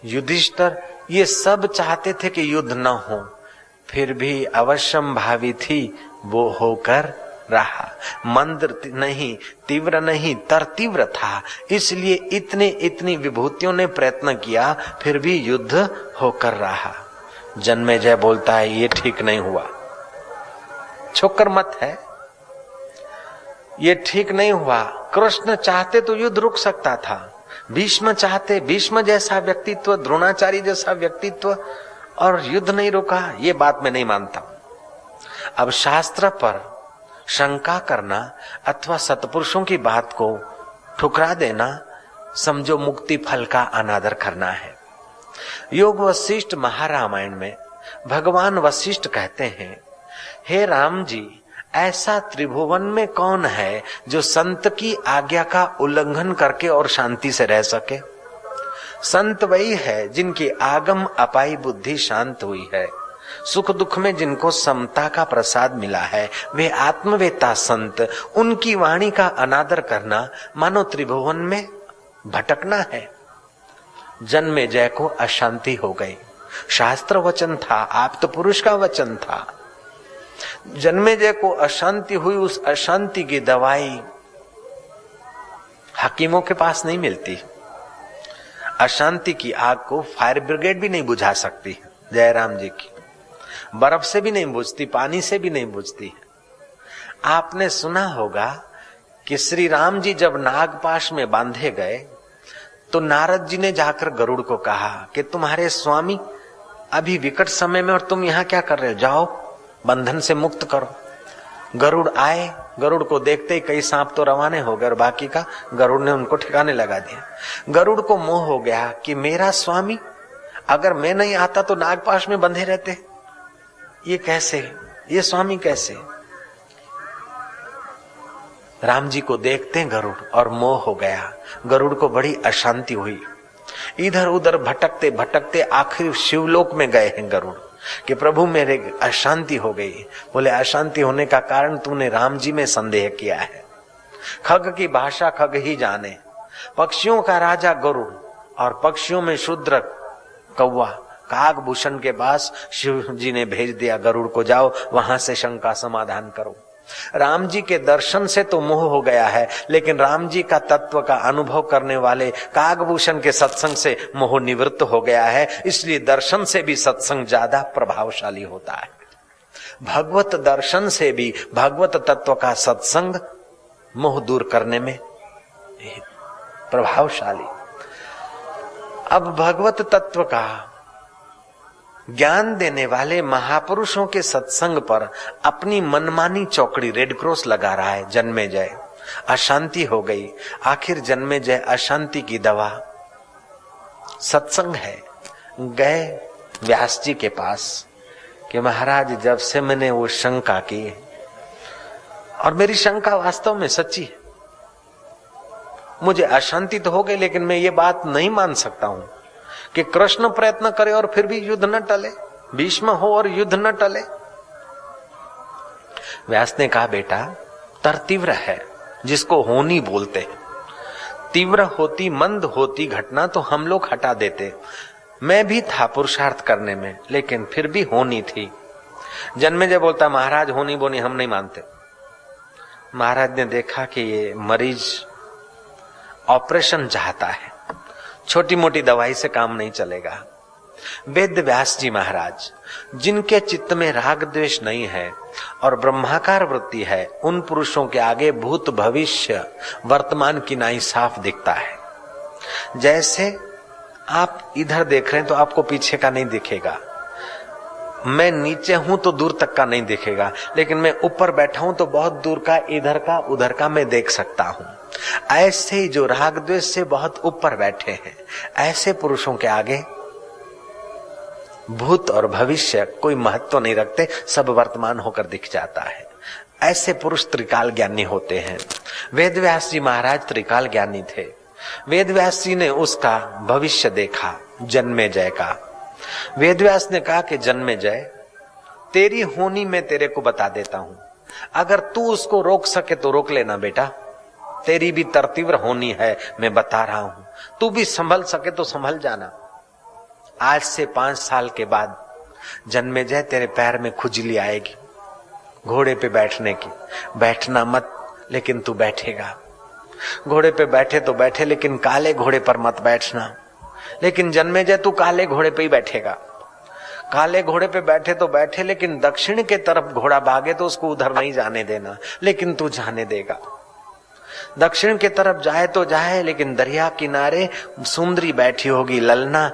युधिष्ठिर, ये सब चाहते थे कि युद्ध न हो, फिर भी अवश्यंभावी थी, वो होकर रहा। मंद नहीं, तीव्र नहीं, तर तीव्र था। इसलिए इतनी विभूतियों ने प्रयत्न किया, फिर भी युद्ध होकर रहा। जन्मेजय बोलता है ये ठीक नहीं हुआ, छोकर मत है, ये ठीक नहीं हुआ। कृष्ण चाहते तो युद्ध रुक सकता था, भीष्म चाहते, भीष्म जैसा व्यक्तित्व, द्रोणाचार्य जैसा व्यक्तित्व, और युद्ध नहीं रुका, ये बात मैं नहीं मानता। अब शास्त्र पर शंका करना अथवा सत्पुरुषों की बात को ठुकरा देना, समझो मुक्ति फल का अनादर करना है। योग वशिष्ठ महारामायण में भगवान वशिष्ठ कहते हैं, हे राम जी, ऐसा त्रिभुवन में कौन है जो संत की आज्ञा का उल्लंघन करके और शांति से रह सके? संत वही है जिनकी आगम अपाई बुद्धि शांत हुई है, सुख दुख में जिनको समता का प्रसाद मिला है, वे आत्मवेता संत। उनकी वाणी का अनादर करना मानो त्रिभुवन में भटकना है। जन्मेजय को अशांति हो गई, शास्त्र वचन था, आप्त पुरुष का वचन था। जन्मेजय को अशांति हुई, उस अशांति की दवाई हकीमों के पास नहीं मिलती। अशांति की आग को फायर ब्रिगेड भी नहीं बुझा सकती, जयराम जी की, बर्फ से भी नहीं बुझती, पानी से भी नहीं बुझती। आपने सुना होगा कि श्री राम जी जब नागपाश में बांधे गए तो नारद जी ने जाकर गरुड़ को कहा कि तुम्हारे स्वामी अभी विकट समय में, और तुम यहाँ क्या कर रहे हो, जाओ बंधन से मुक्त करो। गरुड़ आए, गरुड़ को देखते ही कई सांप तो रवाने हो गए और बाकी का गरुड़ ने उनको ठिकाने लगा दिया। गरुड़ को मोह हो गया कि मेरा स्वामी, अगर मैं नहीं आता तो नागपाश में बंधे रहते, ये कैसे, ये स्वामी कैसे? राम जी को देखते गरुड़ और मोह हो गया, गरुड़ को बड़ी अशांति हुई। इधर उधर भटकते भटकते आखिर शिवलोक में गए हैं गरुड़ कि प्रभु मेरे अशांति हो गई। बोले अशांति होने का कारण तूने राम जी में संदेह किया है। खग की भाषा खग ही जाने, पक्षियों का राजा गरुड़ और पक्षियों में शूद्र कौवा कागभूषण के पास शिव जी ने भेज दिया गरुड़ को, जाओ वहां से शंका समाधान करो। राम जी के दर्शन से तो मोह हो गया है, लेकिन राम जी का तत्व का अनुभव करने वाले कागभूषण के सत्संग से मोह निवृत्त हो गया है। इसलिए दर्शन से भी सत्संग ज्यादा प्रभावशाली होता है। भगवत दर्शन से भी भगवत तत्व का सत्संग मोह दूर करने में प्रभावशाली। अब भगवत तत्व का ज्ञान देने वाले महापुरुषों के सत्संग पर अपनी मनमानी चौकड़ी रेड क्रॉस लगा रहा है जन्मेजय। अशांति हो गई, आखिर जन्मेजय अशांति की दवा सत्संग है। गए व्यास जी के पास कि महाराज, जब से मैंने वो शंका की, और मेरी शंका वास्तव में सच्ची है, मुझे अशांति तो हो गई, लेकिन मैं ये बात नहीं मान सकता हूं कि कृष्ण प्रयत्न करे और फिर भी युद्ध न टले, भीष्म हो और युद्ध न टले। व्यास ने कहा, बेटा तर तीव्र है जिसको होनी बोलते हैं। तीव्र होती, मंद होती घटना तो हम लोग हटा देते। मैं भी था पुरुषार्थ करने में, लेकिन फिर भी होनी थी। जन्मेजय बोलता, महाराज होनी बोनी हम नहीं मानते। महाराज ने देखा कि ये मरीज ऑपरेशन चाहता है, छोटी मोटी दवाई से काम नहीं चलेगा। वेद व्यास जी महाराज, जिनके चित्त में राग द्वेष नहीं है और ब्रह्माकार वृत्ति है, उन पुरुषों के आगे भूत भविष्य वर्तमान की नाई साफ दिखता है। जैसे आप इधर देख रहे हैं तो आपको पीछे का नहीं दिखेगा, मैं नीचे हूं तो दूर तक का नहीं दिखेगा, लेकिन मैं ऊपर बैठा हूं तो बहुत दूर का, इधर का उधर का मैं देख सकता हूं। ऐसे ही जो राग द्वेष से बहुत ऊपर बैठे हैं, ऐसे पुरुषों के आगे भूत और भविष्य कोई महत्व नहीं रखते, सब वर्तमान होकर दिख जाता है। ऐसे पुरुष त्रिकाल ज्ञानी होते हैं। वेद व्यास जी महाराज त्रिकाल ज्ञानी थे। वेदव्यास जी ने उसका भविष्य देखा, जन्मेजय का। वेदव्यास ने कहा कि जन्मेजय, तेरी होनी मैं तेरे को बता देता हूं, अगर तू उसको रोक सके तो रोक लेना बेटा, तेरी भी तरतीव्र होनी है, मैं बता रहा हूं। तू भी संभल सके तो संभल जाना। आज से 5 साल के बाद जन्मेजय तेरे पैर में खुजली आएगी घोड़े पे बैठने की। बैठना मत, लेकिन तू बैठेगा। घोड़े पे बैठे तो बैठे, लेकिन काले घोड़े पर मत बैठना। लेकिन जन्मेजय तू काले घोड़े पे ही बैठेगा। काले घोड़े पे बैठे तो बैठे, लेकिन दक्षिण के तरफ घोड़ा भागे तो उसको उधर नहीं जाने देना, लेकिन तू जाने देगा। दक्षिण के तरफ जाए तो जाए, लेकिन दरिया किनारे सुंदरी बैठी होगी ललना,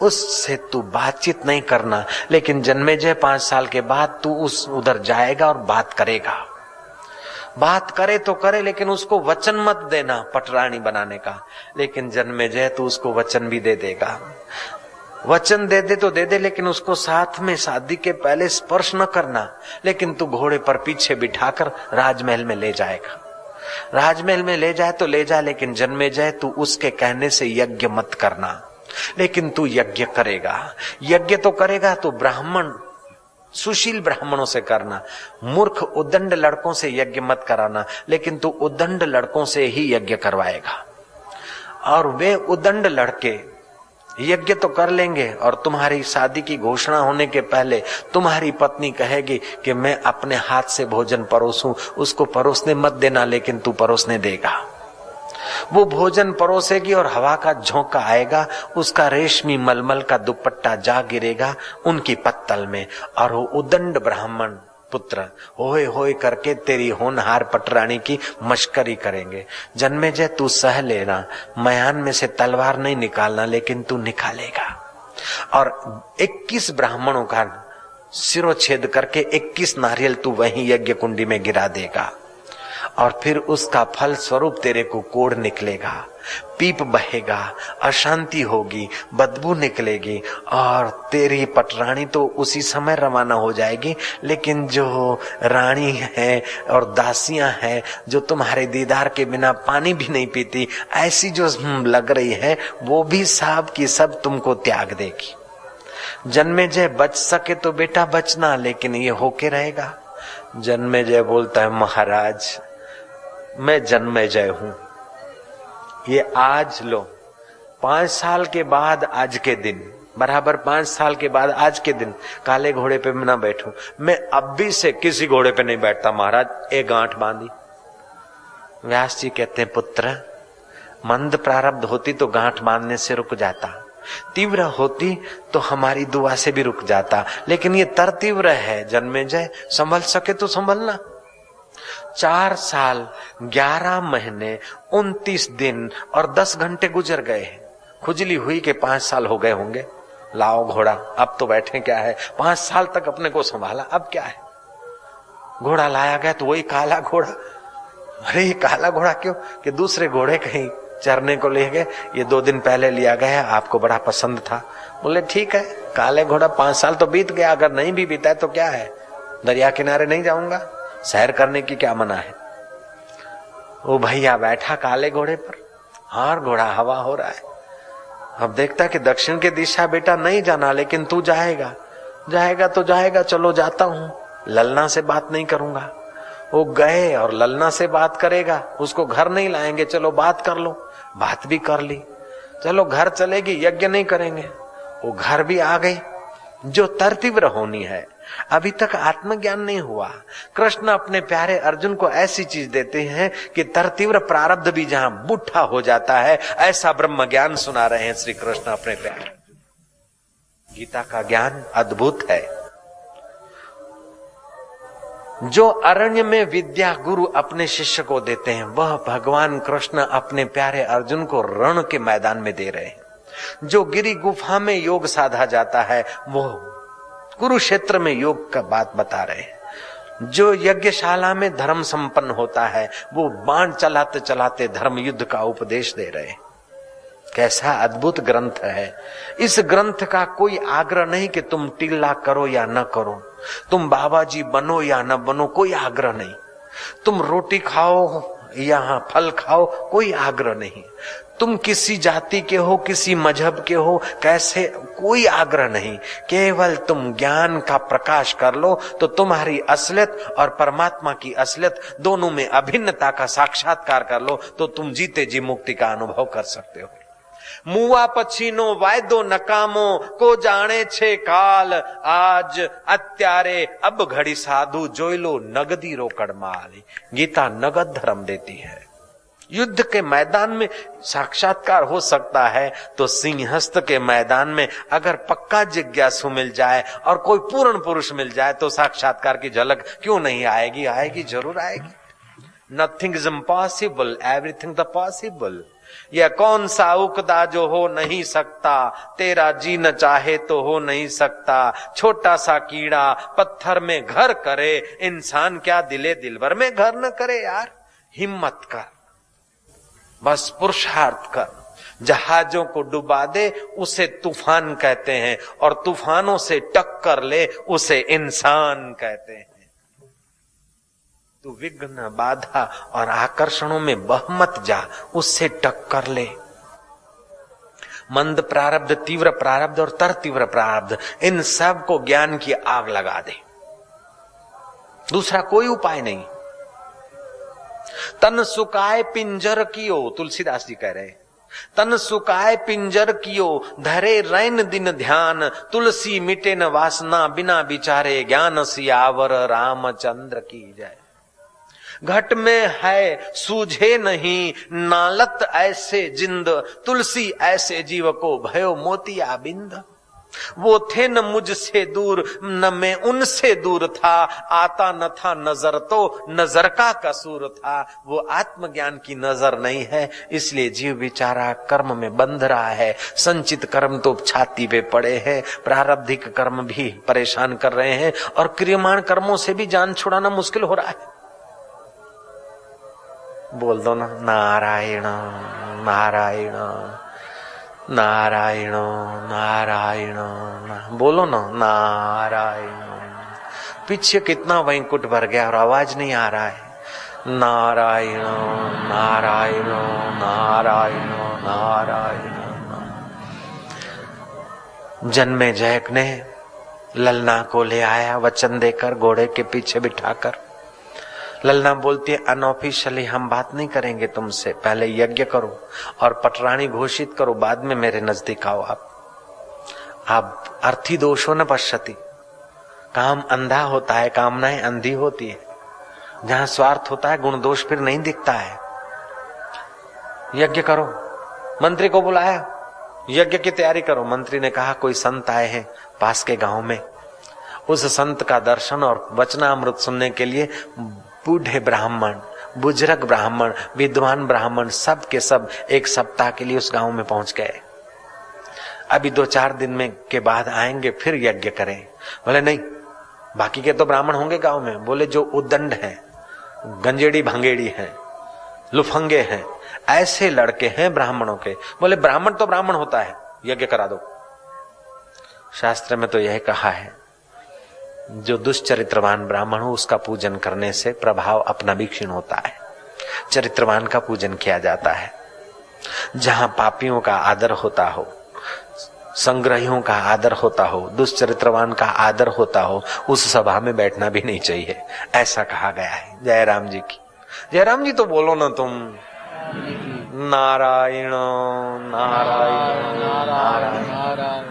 उससे तू बातचीत नहीं करना। लेकिन जन्मेजय 5 साल के बाद तू उधर जाएगा और बात करेगा। बात करे तो करे, लेकिन उसको वचन मत देना पटरानी बनाने का। लेकिन जन्मेजय तू उसको वचन भी दे देगा। वचन दे दे तो दे दे, लेकिन उसको साथ में शादी के पहले स्पर्श न करना। लेकिन तू घोड़े पर पीछे बिठाकर राजमहल में ले जाएगा। राजमहल में ले जाए तो ले जा, लेकिन जन्मेजय तू उसके कहने से यज्ञ मत करना। लेकिन तू यज्ञ करेगा। यज्ञ तो करेगा तो ब्राह्मण, सुशील ब्राह्मणों से करना। मूर्ख उद्दंड लड़कों से यज्ञ मत कराना, लेकिन तू उद्दंड लड़कों से ही यज्ञ करवाएगा। और वे उद्दंड लड़के यज्ञ तो कर लेंगे, और तुम्हारी शादी की घोषणा होने के पहले तुम्हारी पत्नी कहेगी कि मैं अपने हाथ से भोजन परोसूं, उसको परोसने मत देना, लेकिन तू परोसने देगा। वो भोजन परोसेगी और हवा का झोंका आएगा, उसका रेशमी मलमल का दुपट्टा जा गिरेगा उनकी पत्तल में, और वो उद्दंड ब्राह्मण पुत्र होए होए करके तेरी होनहार पटरानी की मश्करी करेंगे। जन्मेजय तू सह लेना, मयान में से तलवार नहीं निकालना, लेकिन तू निकालेगा। और 21 ब्राह्मणों का सिरोच्छेद करके 21 नारियल तू वहीं यज्ञ कुंडी में गिरा देगा। और फिर उसका फल स्वरूप तेरे को कोढ़ निकलेगा, पीप बहेगा, अशांति होगी, बदबू निकलेगी, और तेरी पटरानी तो उसी समय रवाना हो जाएगी। लेकिन जो रानी है और दासियां हैं, जो तुम्हारे दीदार के बिना पानी भी नहीं पीती, ऐसी जो लग रही है, वो भी सब की सब तुमको त्याग देगी। जन्मेजय बच सके तो बेटा बचना, लेकिन ये होके रहेगा। जन्मेजय बोलता है, महाराज मैं जन्मेजय हूं, ये आज लो, 5 साल के बाद आज के दिन, बराबर 5 साल के बाद आज के दिन काले घोड़े पे मैं ना बैठूं। मैं अब भी से किसी घोड़े पे नहीं बैठता महाराज, एक गांठ बांधी। व्यास जी कहते हैं, पुत्र मंद प्रारब्ध होती तो गांठ बांधने से रुक जाता, तीव्र होती तो हमारी दुआ से भी रुक जाता, लेकिन ये तर तीव्र है। जन्मेजय संभल सके तो संभलना। 4 साल 11 महीने 29 दिन और 10 घंटे गुजर गए। खुजली हुई के 5 साल हो गए होंगे। लाओ घोड़ा, अब तो बैठे क्या है, 5 साल तक अपने को संभाला, अब क्या है। घोड़ा लाया गया तो वही काला घोड़ा। अरे ये काला घोड़ा क्यों, कि दूसरे घोड़े कहीं चरने को ले गए, ये 2 दिन पहले लिया गया, आपको बड़ा पसंद था। बोले ठीक है, काले घोड़ा 5 साल तो बीत गया, अगर नहीं भी बीता है तो क्या है, दरिया किनारे नहीं जाऊंगा, सैर करने की क्या मना है। वो भैया बैठा काले घोड़े पर, और घोड़ा हवा हो रहा है। अब देखता कि दक्षिण की दिशा बेटा नहीं जाना, लेकिन तू जाएगा। जाएगा तो जाएगा, चलो जाता हूं, ललना से बात नहीं करूंगा। वो गए और ललना से बात करेगा, उसको घर नहीं लाएंगे, चलो बात कर लो, बात भी कर ली। चलो घर चलेगी, यज्ञ नहीं करेंगे, वो घर भी आ गई। जो तरतीव्र होनी है, अभी तक आत्मज्ञान नहीं हुआ। कृष्ण अपने प्यारे अर्जुन को ऐसी चीज देते हैं कि तरतीव्र प्रारब्ध भी जहां बुढ़ा हो जाता है, ऐसा ब्रह्म ज्ञान सुना रहे हैं श्री कृष्ण अपने प्यारे। गीता का ज्ञान अद्भुत है। जो अरण्य में विद्या गुरु अपने शिष्य को देते हैं, वह भगवान कृष्ण अपने प्यारे अर्जुन को रण के मैदान में दे रहे हैं। जो गिरी गुफा में योग साधा जाता है, वो कुरुक्षेत्र में योग का बात बता रहे हैं। जो यज्ञशाला में धर्म संपन्न होता है, वो बाण चलाते चलाते धर्म युद्ध का उपदेश दे रहे हैं। कैसा अद्भुत ग्रंथ है। इस ग्रंथ का कोई आग्रह नहीं कि तुम टिल्ला करो या न करो, तुम बाबा जी बनो या न बनो, कोई आग्रह नहीं। तुम रोटी खाओ या फल खाओ, कोई आग्रह नहीं। तुम किसी जाति के हो, किसी मजहब के हो, कैसे, कोई आग्रह नहीं, केवल तुम ज्ञान का प्रकाश कर लो तो तुम्हारी असलियत और परमात्मा की असलियत दोनों में अभिन्नता का साक्षात्कार कर लो तो तुम जीते जी मुक्ति का अनुभव कर सकते हो। मुआ पछीनो वायदो नकामो को जाने छे काल, आज अत्यारे अब घड़ी साधु जोई लो नगदी रोकड़ माल। गीता नगद धर्म देती है। युद्ध के मैदान में साक्षात्कार हो सकता है तो सिंहस्थ के मैदान में अगर पक्का जिज्ञासु मिल जाए और कोई पूर्ण पुरुष मिल जाए तो साक्षात्कार की झलक क्यों नहीं आएगी? आएगी, जरूर आएगी। Nothing is impossible, everything the possible. यह कौन सा उकदा जो हो नहीं सकता, तेरा जी न चाहे तो हो नहीं सकता। छोटा सा कीड़ा पत्थर में घर करे, इंसान क्या दिले दिलवर में घर न करे। यार हिम्मत कर, बस पुरुषार्थ कर। जहाजों को डुबा दे उसे तूफान कहते हैं और तूफानों से टक्कर ले उसे इंसान कहते हैं। तू विघ्न, बाधा और आकर्षणों में बह मत जा, उससे टक्कर ले। मंद प्रारब्ध, तीव्र प्रारब्ध और तर तीव्र प्रारब्ध, इन सब को ज्ञान की आग लगा दे, दूसरा कोई उपाय नहीं। तन सुकाए पिंजर कियो, तुलसीदास जी कह रहे हैं, तन सुकाए पिंजर कियो धरे रैन दिन ध्यान। तुलसी मिटे न वासना बिना विचारे, ज्ञान सियावर रामचंद्र की जय। घट में है सूझे नहीं नालत ऐसे जिंद, तुलसी ऐसे जीव को भयो मोतिया बिंद। वो थे न मुझसे दूर न मैं उनसे दूर था, आता न था नजर तो नजर का कसूर था। वो आत्मज्ञान की नजर नहीं है, इसलिए जीव बेचारा कर्म में बंध रहा है। संचित कर्म तो छाती पे पड़े हैं, प्रारब्धिक कर्म भी परेशान कर रहे हैं और क्रियमाण कर्मों से भी जान छुड़ाना मुश्किल हो रहा है। बोल दो ना, नारायण नारायण नारायण नारायण। बोलो ना, नारायण। पीछे कितना वैकुंठ भर गया और आवाज नहीं आ रहा है। नारायण नारायण नारायण नारायण। जन्मे जयक ने ललना को ले आया वचन देकर, घोड़े के पीछे बिठाकर। ललना बोलती है, अनऑफिशियली हम बात नहीं करेंगे तुमसे, पहले यज्ञ करो और पटरानी घोषित करो, बाद में मेरे नजदीक आओ। आप अर्थी दोषो न पश्यति, काम अंधा होता है, कामनाएं अंधी होती है। जहां स्वार्थ होता है गुण दोष फिर नहीं दिखता है। यज्ञ करो। मंत्री को बुलाया, यज्ञ की तैयारी करो। मंत्री ने कहा कोई संत आए हैं पास के गांव में, उस संत का दर्शन और वचनामृत सुनने के लिए बूढ़े ब्राह्मण, बुजुर्ग ब्राह्मण, विद्वान ब्राह्मण सब के सब एक सप्ताह के लिए उस गांव में पहुंच गए। अभी 2-4 दिन में के बाद आएंगे, फिर यज्ञ करें। बोले नहीं, बाकी के तो ब्राह्मण होंगे गांव में। बोले जो उद्दंड हैं, गंजेड़ी भांगेड़ी हैं, लुफंगे हैं, ऐसे लड़के हैं ब्राह्मणों के। बोले ब्राह्मण तो ब्राह्मण होता है, यज्ञ करा दो। शास्त्र में तो यह कहा है जो दुष्चरित्रवान ब्राह्मण हो उसका पूजन करने से प्रभाव अपना भी क्षीण होता है, चरित्रवान का पूजन किया जाता है। जहां पापियों का आदर होता हो, संग्रहियों का आदर होता हो, दुष्चरित्रवान का आदर होता हो, उस सभा में बैठना भी नहीं चाहिए, ऐसा कहा गया है। जयराम जी की। जयराम जी तो बोलो ना तुम। नारायण नारायण नारायण।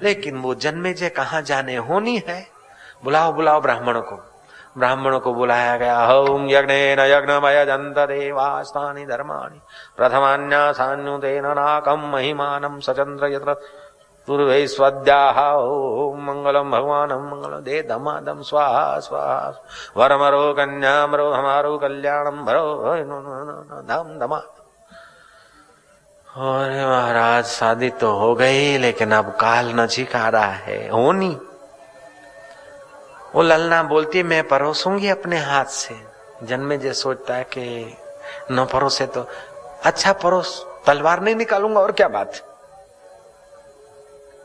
लेकिन वो जन्मेजय कहाँ जाने, होनी है। बुलाओ बुलाओ ब्राह्मणों को। ब्राह्मणों को बुलाया गया। ओम यज्ञेन यज्ञमय जंत देवास्तानि धर्माणि प्रथमान्यासान्युतेन नाकं महिमानं सचंद्र यत्र पूर्वे स्वद्याः। ओम मंगलम भगवानं मंगल दे धमादम स्वाहा स्वाहा। वरमरो कन्यामरो हमारो कल्याणम भरो धम धमा। और महाराज शादी तो हो गई, लेकिन अब काल नजीक आ रहा है, होनी। वो ललना बोलती है मैं परोसूंगी अपने हाथ से। जन्मेजय सोचता है कि न परोसे तो अच्छा, परोस, तलवार नहीं निकालूंगा और क्या बात।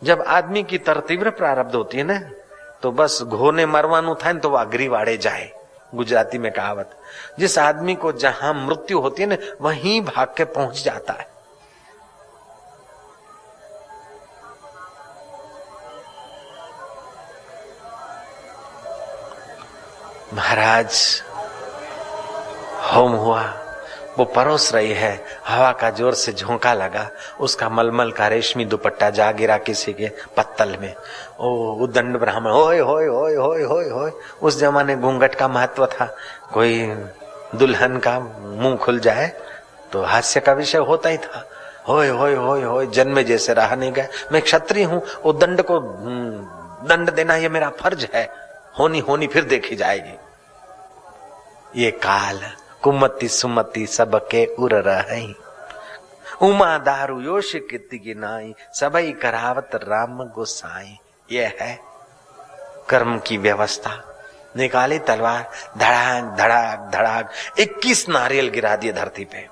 जब आदमी की तीव्र प्रारब्ध होती है ना, तो बस घोने मरवानू था तो वागरी वाड़े जाए, गुजराती में कहावत। जिस आदमी को जहां मृत्यु होती है ना, वहीं भाग के पहुंच जाता है। महाराज होम हुआ, वो परोस रही है, हवा का जोर से झोंका लगा, उसका मलमल का रेशमी दुपट्टा जा गिरा किसी के पत्तल में। ओ उद्दंड ब्राह्मण होय होय होय होय होय होय। उस जमाने घूंघट का महत्व था, कोई दुल्हन का मुंह खुल जाए तो हास्य का विषय होता ही था। होय होय होय होय, जन्मे जैसे रहा नहीं गया। मैं क्षत्रिय हूँ, उद्दंड को दंड देना ये मेरा फर्ज है, होनी होनी फिर देखी जाएगी। ये काल कुमति सुमति सबके उर रही, उमा दारू योश कीर्ति गिनाई, सबई करावत राम गोसाई। ये है कर्म की व्यवस्था। निकाली तलवार, धड़ाक धड़ाक धड़ाक 21 नारियल गिरा दिए धरती पे।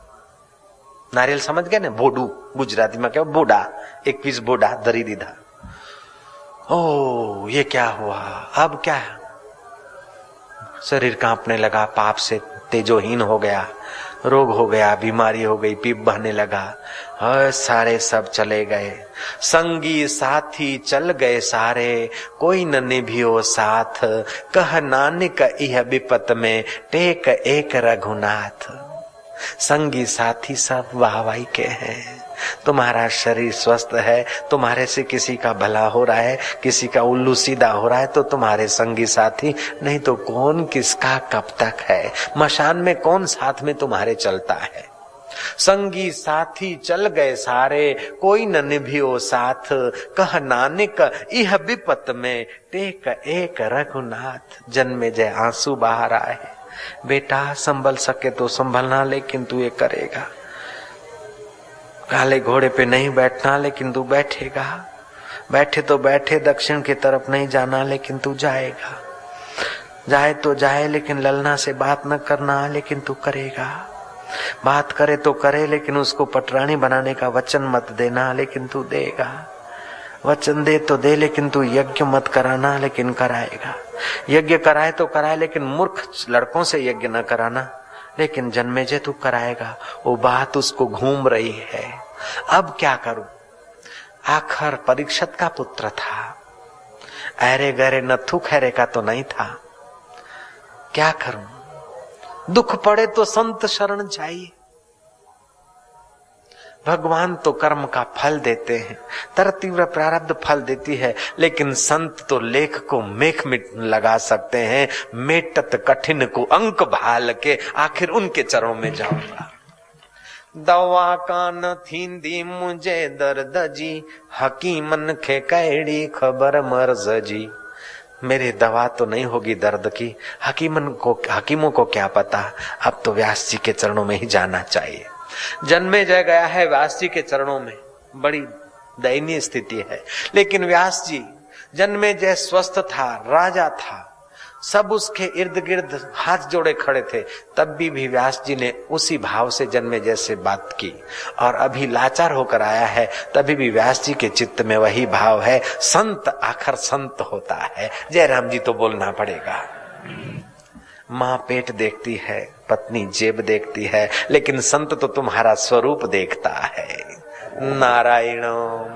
नारियल समझ गए ना, बोडू गुजराती में क्या, बोडा, 21 बोडा दरी दीदा। ओ ये क्या हुआ, अब क्या? शरीर कांपने लगा, पाप से तेजोहीन हो गया, रोग हो गया, बीमारी हो गई, पीप बहने लगा। सारे सब चले गए, संगी साथी चल गए सारे, कोई न निभियो साथ, कह नानक इह विपत में टेक एक रघुनाथ। संगी साथी सब वाहवाही के हैं, तुम्हारा शरीर स्वस्थ है, तुम्हारे से किसी का भला हो रहा है, किसी का उल्लू सीधा हो रहा है तो तुम्हारे संगी साथी, नहीं तो कौन किसका कब तक है, मशान में कौन साथ में तुम्हारे चलता है। संगी साथी चल गए सारे, कोई न निभियो साथ, कह नानक इह विपत में टेक एक रघुनाथ। जन्मे जय आंसू बहा रहा है, बेटा संभल सके तो संभलना, लेकिन तू ये करेगा। काले घोड़े पे नहीं बैठना, लेकिन तू बैठेगा। बैठे तो बैठे, दक्षिण की तरफ नहीं जाना, लेकिन तू जाएगा। जाए तो जाए, लेकिन ललना से बात न करना, लेकिन तू करेगा। बात करे तो करे, लेकिन उसको पटरानी बनाने का वचन मत देना, लेकिन तू देगा। वचन दे तो दे, लेकिन तू यज्ञ मत कराना, लेकिन कराएगा। यज्ञ कराए तो कराए, लेकिन मूर्ख लड़कों से यज्ञ न कराना, लेकिन जन्मेजय तू कराएगा। वो बात उसको घूम रही है, अब क्या करूं? आखिर परीक्षित का पुत्र था, अरे गरे नथु खैरे का तो नहीं था, क्या करूं? दुख पड़े तो संत शरण जाइए। भगवान तो कर्म का फल देते हैं, तर तीव्र प्रारब्ध फल देती है, लेकिन संत तो लेख को मेख में लगा सकते हैं। मेटत कठिन को अंक भाल के, आखिर उनके चरणों में जाऊंगा। दवा कान थींदी मुझे दर्द जी, हकीमन खे कैडी खबर मर्ज जी। मेरी दवा तो नहीं होगी दर्द की, हकीमों को क्या पता। अब तो व्यास जी के चरणों में ही जाना चाहिए। जन्मेजय गया है व्यास जी के चरणों में, बड़ी दयनीय स्थिति है। लेकिन व्यास जी, जन्मेजय स्वस्थ था, राजा था, सब उसके इर्द गिर्द हाथ जोड़े खड़े थे, तब भी व्यास जी ने उसी भाव से जन्मेजय से बात की। और अभी लाचार होकर आया है, तभी भी व्यास जी के चित्त में वही भाव है। संत आखिर संत होता है। जयराम जी तो बोलना पड़ेगा। माँ पेट देखती है, पत्नी जेब देखती है, लेकिन संत तो तुम्हारा स्वरूप देखता है। नारायण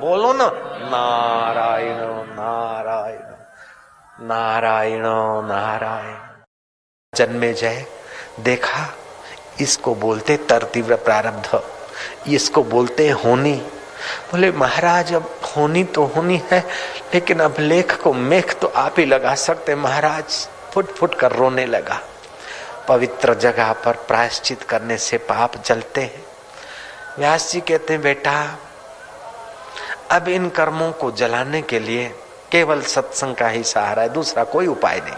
बोलो ना, नारायण नारायण नारायण नारायण। जन्मेजय देखा, इसको बोलते तरतीव्र प्रारब्ध, इसको बोलते होनी। बोले महाराज अब होनी तो होनी है, लेकिन अब लेख को मेख तो आप ही लगा सकते। महाराज फुट फुट कर रोने लगा। पवित्र जगह पर प्रायश्चित करने से पाप जलते हैं। व्यास जी कहते हैं बेटा, अब इन कर्मों को जलाने के लिए केवल सत्संग का ही सहारा है, दूसरा कोई उपाय नहीं।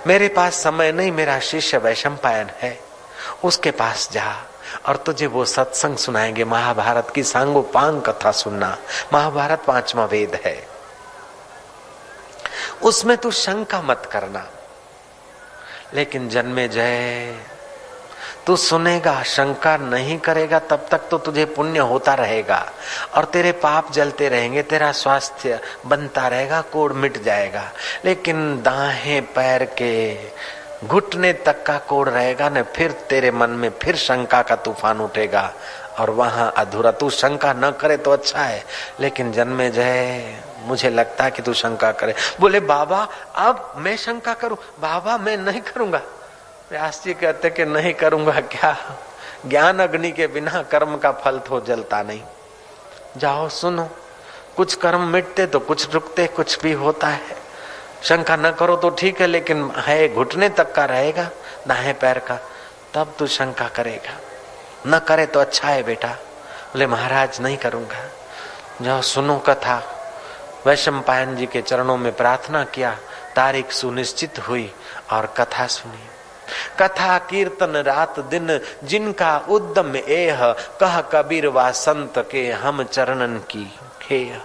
मेरे पास समय नहीं, मेरा शिष्य वैशंपायन है, उसके पास जा और तुझे वो सत्संग सुनाएंगे। महाभारत की सांगोपांग कथा सुनना। महाभारत 5वां वेद है, उसमें तू शंका मत करना। लेकिन जन्मेजय तू सुनेगा, शंका नहीं करेगा, तब तक तो तुझे पुण्य होता रहेगा और तेरे पाप जलते रहेंगे, तेरा स्वास्थ्य बनता रहेगा, कोढ़ मिट जाएगा। लेकिन दाहिने पैर के घुटने तक का कोढ़ रहेगा न, फिर तेरे मन में फिर शंका का तूफान उठेगा और वहां अधूरा। तू शंका न करे तो अच्छा है, लेकिन जन्मेजय मुझे लगता है कि तू शंका करे। बोले बाबा अब मैं शंका करूं? बाबा मैं नहीं करूंगा। व्यास जी कहते कि नहीं करूंगा क्या, ज्ञान अग्नि के बिना कर्म का फल तो जलता नहीं। जाओ सुनो, कुछ कर्म मिटते तो कुछ रुकते, कुछ भी होता है। शंका न करो तो ठीक है, लेकिन है घुटने तक का रहेगा दाएं पैर का, तब तू शंका करेगा। न करे तो अच्छा है बेटा। बोले महाराज नहीं करूंगा। जाओ सुनो कथा। वैशंपायन जी के चरणों में प्रार्थना किया, तारीख सुनिश्चित हुई और कथा सुनी। कथा कीर्तन रात दिन जिनका उद्यम एह, कह कबीर वा संत के हम चरणन की खेह।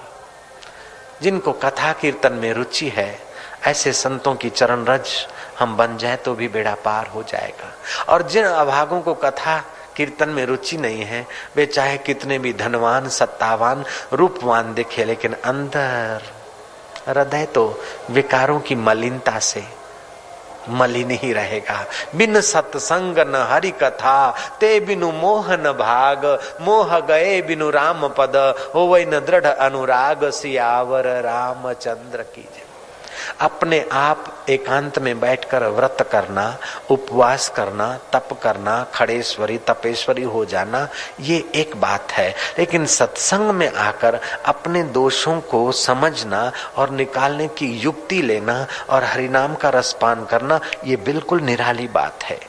जिनको कथा कीर्तन में रुचि है, ऐसे संतों की चरण रज हम बन जाए तो भी बेड़ा पार हो जाएगा। और जिन अभागों को कथा कीर्तन में रुचि नहीं है, वे चाहे कितने भी धनवान सत्तावान रूपवान दिखे, लेकिन अंदर हृदय तो विकारों की मलिनता से मलिन ही रहेगा। बिन सत्संग न हरि कथा, ते बिनु मोह न भाग, मोह गए बिनु राम पद, होवै न दृढ़ अनुराग, सियावर रामचंद्र की जय। अपने आप एकांत में बैठकर व्रत करना, उपवास करना, तप करना, खड़ेश्वरी तपेश्वरी हो जाना, ये एक बात है। लेकिन सत्संग में आकर अपने दोषों को समझना और निकालने की युक्ति लेना और हरिनाम का रसपान करना, ये बिल्कुल निराली बात है।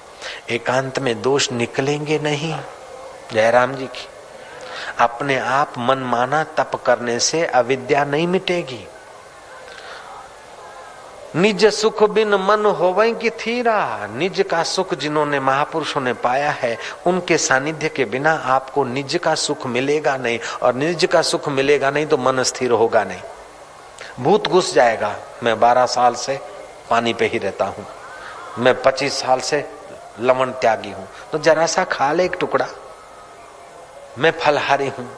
एकांत में दोष निकलेंगे नहीं। जयराम जी की अपने आप मनमाना तप करने से अविद्या नहीं मिटेगी। निज सुख बिन मन होवै की थीरा। निज का सुख जिन्होंने महापुरुषों ने पाया है, उनके सानिध्य के बिना आपको निज का सुख मिलेगा नहीं, और निज का सुख मिलेगा नहीं तो मन स्थिर होगा नहीं, भूत घुस जाएगा। मैं 12 साल से पानी पे ही रहता हूँ, मैं 25 साल से लवण त्यागी हूँ, तो जरा सा खा ले एक टुकड़ा। मैं फलहारी हूँ,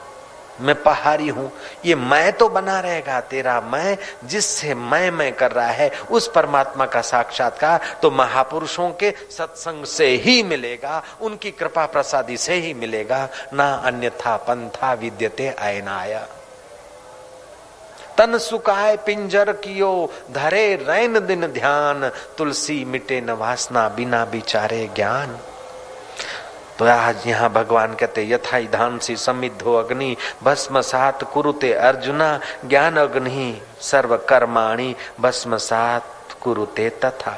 मैं पहाड़ी हूं, ये मैं तो बना रहेगा। तेरा मैं जिससे मैं कर रहा है, उस परमात्मा का साक्षात्कार तो महापुरुषों के सत्संग से ही मिलेगा, उनकी कृपा प्रसादी से ही मिलेगा, ना अन्यथा पंथा विद्यते अयनाय। तन सुखाए पिंजर कियो, धरे रैन दिन ध्यान, तुलसी मिटे न वासना, बिना विचारे ज्ञान। तो आज यहाँ भगवान कहते यथा धांसी समिद्धो अग्नि, भस्मसात कुरुते अर्जुना, ज्ञान अग्नि सर्व कर्माणि, भस्मसात कुरुते तथा।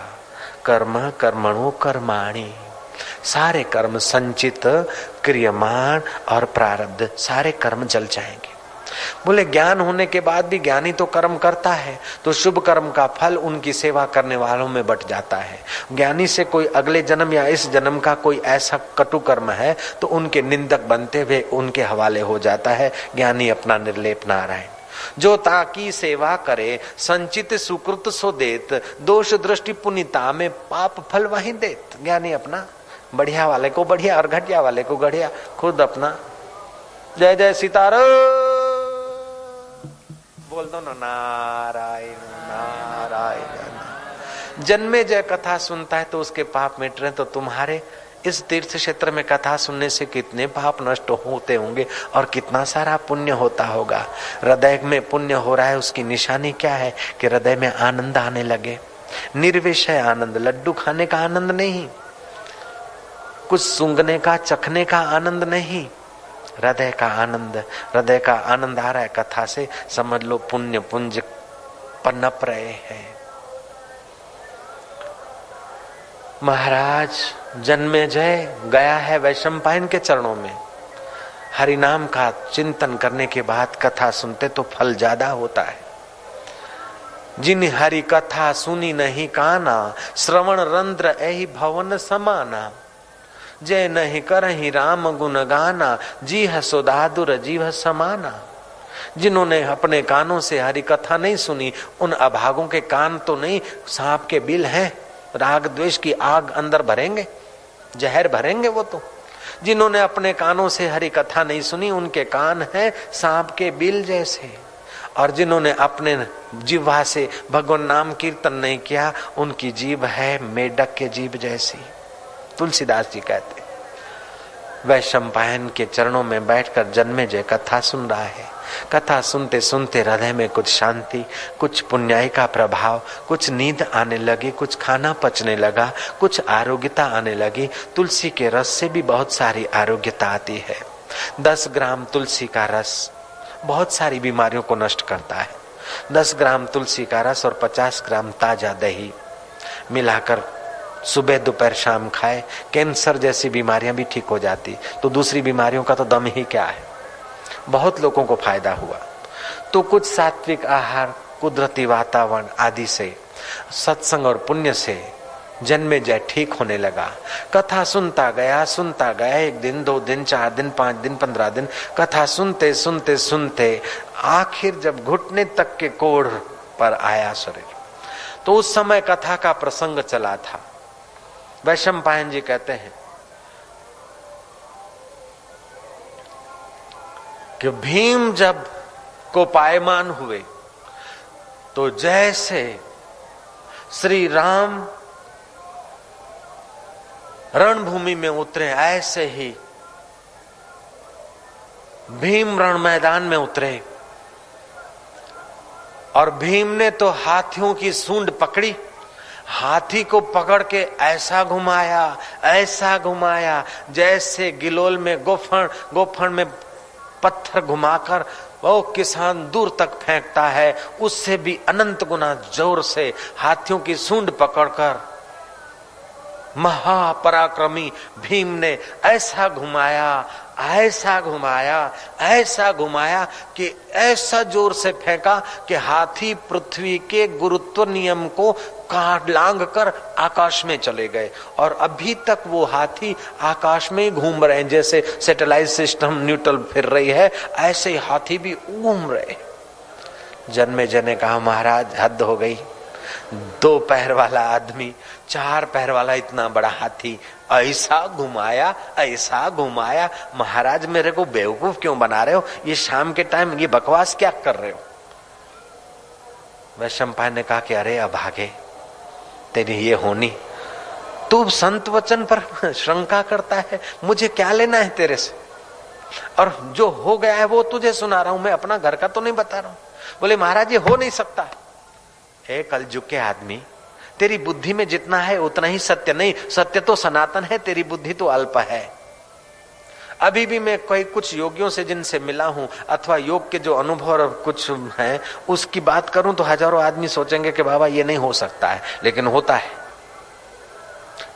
कर्म कर्मणो कर्माणि, सारे कर्म संचित क्रियमाण और प्रारब्ध सारे कर्म जल जाएंगे। बोले ज्ञान होने के बाद भी ज्ञानी तो कर्म करता है, तो शुभ कर्म का फल उनकी सेवा करने वालों में बट जाता है। ज्ञानी से कोई अगले जन्म या इस जन्म का कोई ऐसा कटु कर्म है तो उनके निंदक बनते हुए उनके हवाले हो जाता है। ज्ञानी अपना निर्लेप नारायण। जो ताकि सेवा करे, संचित सुकृत सो देत, दोष दृष्टि पुनिता में पाप फल वहीं देत। ज्ञानी अपना बढ़िया वाले को बढ़िया और घटिया वाले को घटिया, खुद अपना जय जय सीताराम बोल दो ना, नारायण नारायण। जन्मे जय कथा सुनता है तो उसके पाप मिट रहे। तो तुम्हारे इस तीर्थ क्षेत्र में कथा सुनने से कितने पाप नष्ट होते होंगे और कितना सारा पुण्य होता होगा। हृदय में पुण्य हो रहा है, उसकी निशानी क्या है कि हृदय में आनंद आने लगे। निर्विषय आनंद, लड्डू खाने का आनंद नहीं, कुछ सूंघने का चखने का आनंद नहीं, हृदय का आनंद। हृदय का आनंद आ रहा है कथा से, समझ लो पुण्य पुंज पनप रहे हैं। महाराज जन्मेजय गया है वैशंपायन के चरणों में। हरिनाम का चिंतन करने के बाद कथा सुनते तो फल ज्यादा होता है। जिन हरि कथा सुनी नहीं काना, श्रवण रंध्र एहि भवन समाना। जय नहीं करहि राम गुण गाना, जीह सुधादुर जीव समाना। जिन्होंने अपने कानों से हरि कथा नहीं सुनी, उन अभागों के कान तो नहीं, सांप के बिल हैं। राग द्वेष की आग अंदर भरेंगे, जहर भरेंगे वो तो। जिन्होंने अपने कानों से हरि कथा नहीं सुनी, उनके कान हैं सांप के बिल जैसे। और जिन्होंने अपने जिह्वा से भगवान नाम कीर्तन नहीं किया, उनकी जीभ है मेढक के जीभ जैसी। तुलसीदास जी कहते वैशंपायन के चरणों में बैठकर जन्मेजय कथा सुन रहा है। कथा सुनते सुनते हृदय में कुछ शांति, कुछ पुण्याई का प्रभाव, कुछ नींद आने लगी, कुछ खाना पचने लगा, कुछ आरोग्यता आने लगी। तुलसी के रस से भी बहुत सारी आरोग्यता आती है। 10 ग्राम तुलसी का रस बहुत सारी बीमारियों को नष्ट करता है। 10 ग्राम तुलसी का रस और 50 ग्राम ताजा दही मिलाकर सुबह दोपहर शाम खाए, कैंसर जैसी बीमारियां भी ठीक हो जाती। तो दूसरी बीमारियों का तो दम ही क्या है। बहुत लोगों को फायदा हुआ। तो कुछ सात्विक आहार, कुदरती वातावरण आदि से, सत्संग और पुण्य से जन्मेजय ठीक होने लगा। कथा सुनता गया 1 दिन, 2 दिन, 4 दिन, 5 दिन, 15 दिन कथा सुनते सुनते सुनते आखिर जब घुटने तक के कोढ़ पर आया शरीर, तो उस समय कथा का प्रसंग चला था। वैशंपायन जी कहते हैं कि भीम जब कोपायमान हुए तो जैसे श्री राम रणभूमि में उतरे, ऐसे ही भीम रण मैदान में उतरे। और भीम ने तो हाथियों की सूंड पकड़ी, हाथी को पकड़ के ऐसा घुमाया जैसे गिलोल में गोफन में पत्थर घुमाकर वो किसान दूर तक फेंकता है, उससे भी अनंत गुना जोर से हाथियों की सूंड पकड़कर महापराक्रमी भीम ने ऐसा घुमाया कि ऐसा जोर से फेंका कि हाथी पृथ्वी के गुरुत्व नियम को काट लांग कर आकाश में चले गए। और अभी तक वो हाथी आकाश में घूम रहे हैं, जैसे सैटेलाइट सिस्टम न्यूट्रल फिर रही है, ऐसे हाथी भी घूम रहे। जन्मेजय ने कहा, महाराज हद हो गई। 2 पैर वाला आदमी 4 पैर वाला इतना बड़ा हाथी ऐसा घुमाया। महाराज मेरे को बेवकूफ क्यों बना रहे हो? ये शाम के टाइम ये बकवास क्या कर रहे हो? वैशंपायन ने कहा कि अरे अभागे, तेरी ये होनी, तू संत वचन पर शंका करता है, मुझे क्या लेना है तेरे से? और जो हो गया है वो तुझे सुना रहा हूं, मैं अपना घर का तो नहीं बता रहा हूं। बोले महाराज ये हो नहीं सकता। हे कलयुग के आदमी, तेरी बुद्धि में जितना है उतना ही सत्य नहीं, सत्य तो सनातन है, तेरी बुद्धि तो अल्प है। अभी भी मैं कुछ योगियों से जिनसे मिला हूं अथवा योग के जो अनुभव और कुछ है उसकी बात करूं तो हजारों आदमी सोचेंगे कि बाबा ये नहीं हो सकता है, लेकिन होता है।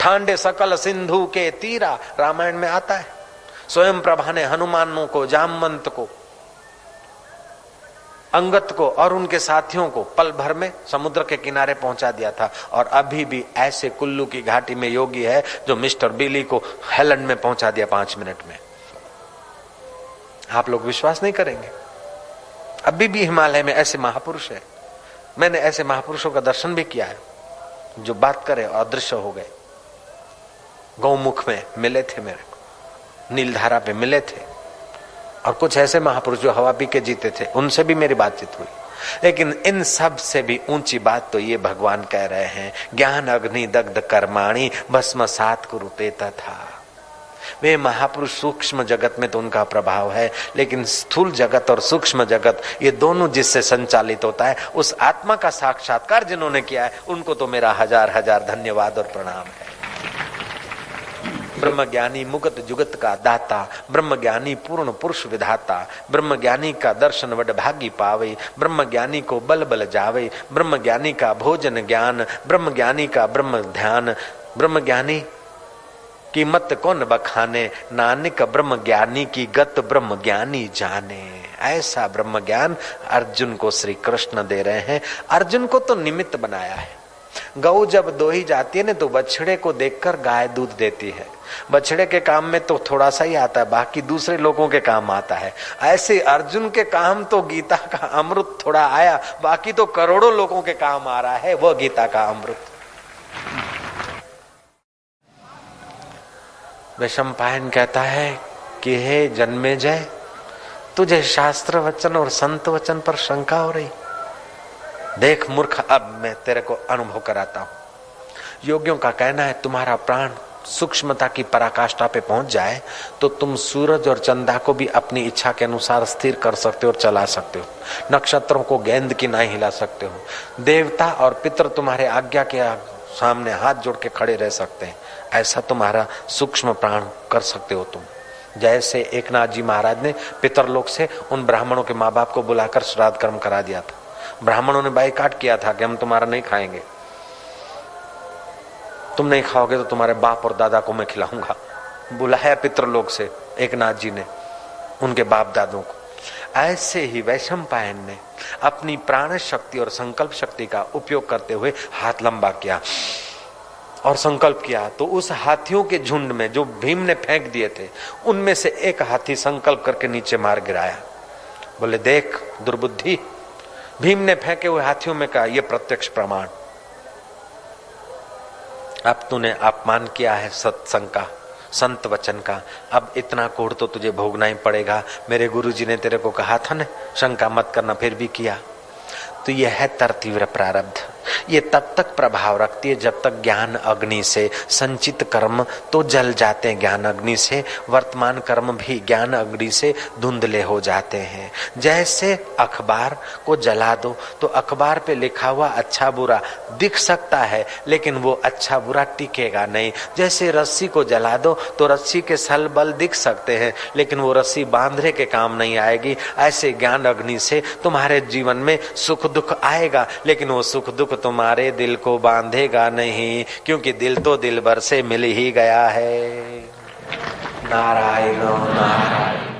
ठांडे सकल सिंधु के तीरा रामायण में आता है। स्वयं प्रभा ने हनुमानों को, जामवंत को, अंगत को और उनके साथियों को पल भर में समुद्र के किनारे पहुंचा दिया था। और अभी भी ऐसे कुल्लू की घाटी में योगी है जो मिस्टर बिली को हेलैंड में पहुंचा दिया 5 मिनट में। आप लोग विश्वास नहीं करेंगे, अभी भी हिमालय में ऐसे महापुरुष है। मैंने ऐसे महापुरुषों का दर्शन भी किया है जो बात करे और अदृश्य हो गए। गौमुख में मिले थे मेरे को, नीलधारा पे मिले थे, और कुछ ऐसे महापुरुष जो हवा पी के जीते थे, उनसे भी मेरी बातचीत हुई। लेकिन इन सब से भी ऊंची बात तो ये भगवान कह रहे हैं, ज्ञान अग्नि दग्ध कर्माणि भस्मसात् कुरुते तथा। वे महापुरुष सूक्ष्म जगत में तो उनका प्रभाव है, लेकिन स्थूल जगत और सूक्ष्म जगत ये दोनों जिससे संचालित होता है, उस आत्मा का साक्षात्कार जिन्होंने किया है उनको तो मेरा हजार हजार धन्यवाद और प्रणाम है। ब्रह्मज्ञानी मुगत जुगत का दाता, ब्रह्मज्ञानी पूर्ण पुरुष विधाता, ब्रह्मज्ञानी का दर्शन वड भागी पावे, ब्रह्मज्ञानी को बल बल जावे, ब्रह्मज्ञानी का भोजन ज्ञान, ब्रह्मज्ञानी का ब्रह्म ध्यान, ब्रह्मज्ञानी की मत कौन बखाने, नानक ब्रह्मज्ञानी की गत ब्रह्मज्ञानी जाने। ऐसा ब्रह्म ज्ञान अर्जुन को श्री कृष्ण दे रहे हैं। अर्जुन को तो निमित्त बनाया है। गौ जब दोही जाती है ना तो बछड़े को देखकर गाय दूध देती है। बछड़े के काम में तो थोड़ा सा ही आता है, बाकी दूसरे लोगों के काम आता है। ऐसे अर्जुन के काम तो गीता का अमृत थोड़ा आया, बाकी तो करोड़ों लोगों के काम आ रहा है वह गीता का अमृत। वैशंपायन कहता है कि हे जन्मेजय, तुझे शास्त्र वचन और संत वचन पर शंका हो रही। देख मूर्ख, अब मैं तेरे को अनुभव कराता हूं। योगियों का कहना है तुम्हारा प्राण सूक्ष्मता की पराकाष्ठा पे पहुंच जाए तो तुम सूरज और चंदा को भी अपनी इच्छा के अनुसार स्थिर कर सकते हो और चला सकते हो। नक्षत्रों को गेंद की नाई हिला सकते हो। देवता और पितर तुम्हारे आज्ञा के सामने हाथ जोड़ के खड़े रह सकते हैं। ऐसा तुम्हारा सूक्ष्म प्राण कर सकते हो तुम। जैसे एकनाथ जी महाराज ने पितरलोक से उन ब्राह्मणों के माँ बाप को बुलाकर श्राद्ध कर्म करा दिया था। ब्राह्मणों ने बाइकाट किया था कि हम तुम्हारा नहीं खाएंगे, तुम नहीं खाओगे तो तुम्हारे बाप और दादा को मैं खिलाऊंगा। बुलाया पितरलोक से एकनाथ जी ने उनके बाप दादों को। ऐसे ही वैशंपायन ने अपनी प्राण शक्ति और संकल्प शक्ति का उपयोग करते हुए हाथ लंबा किया और संकल्प किया, तो उस हाथियों के झुंड में जो भीम ने फेंक दिए थे उनमें से एक हाथी संकल्प करके नीचे मार गिराया। बोले देख दुर्बुद्धि, भीम ने फेंके हुए हाथियों में कहा, यह प्रत्यक्ष प्रमाण। अब तूने अपमान किया है सत्संग का, संत वचन का, अब इतना कोढ़ तो तुझे भोगना ही पड़ेगा। मेरे गुरुजी ने तेरे को कहा था ना शंका मत करना, फिर भी किया। तो यह है तरतीव्र प्रारब्ध। ये तब तक प्रभाव रखती है जब तक ज्ञान अग्नि से संचित कर्म तो जल जाते हैं, ज्ञान अग्नि से वर्तमान कर्म भी ज्ञान अग्नि से धुंधले हो जाते हैं। जैसे अखबार को जला दो तो अखबार पे लिखा हुआ अच्छा बुरा दिख सकता है, लेकिन वो अच्छा बुरा टिकेगा नहीं। जैसे रस्सी को जला दो तो रस्सी के सल बल दिख सकते हैं, लेकिन वो रस्सी बांधने के काम नहीं आएगी। ऐसे ज्ञान अग्नि से तुम्हारे जीवन में सुख दुख आएगा, लेकिन वो सुख दुख तुम्हारे दिल को बांधेगा नहीं, क्योंकि दिल तो दिल भर से मिल ही गया है। नारायण नारायण।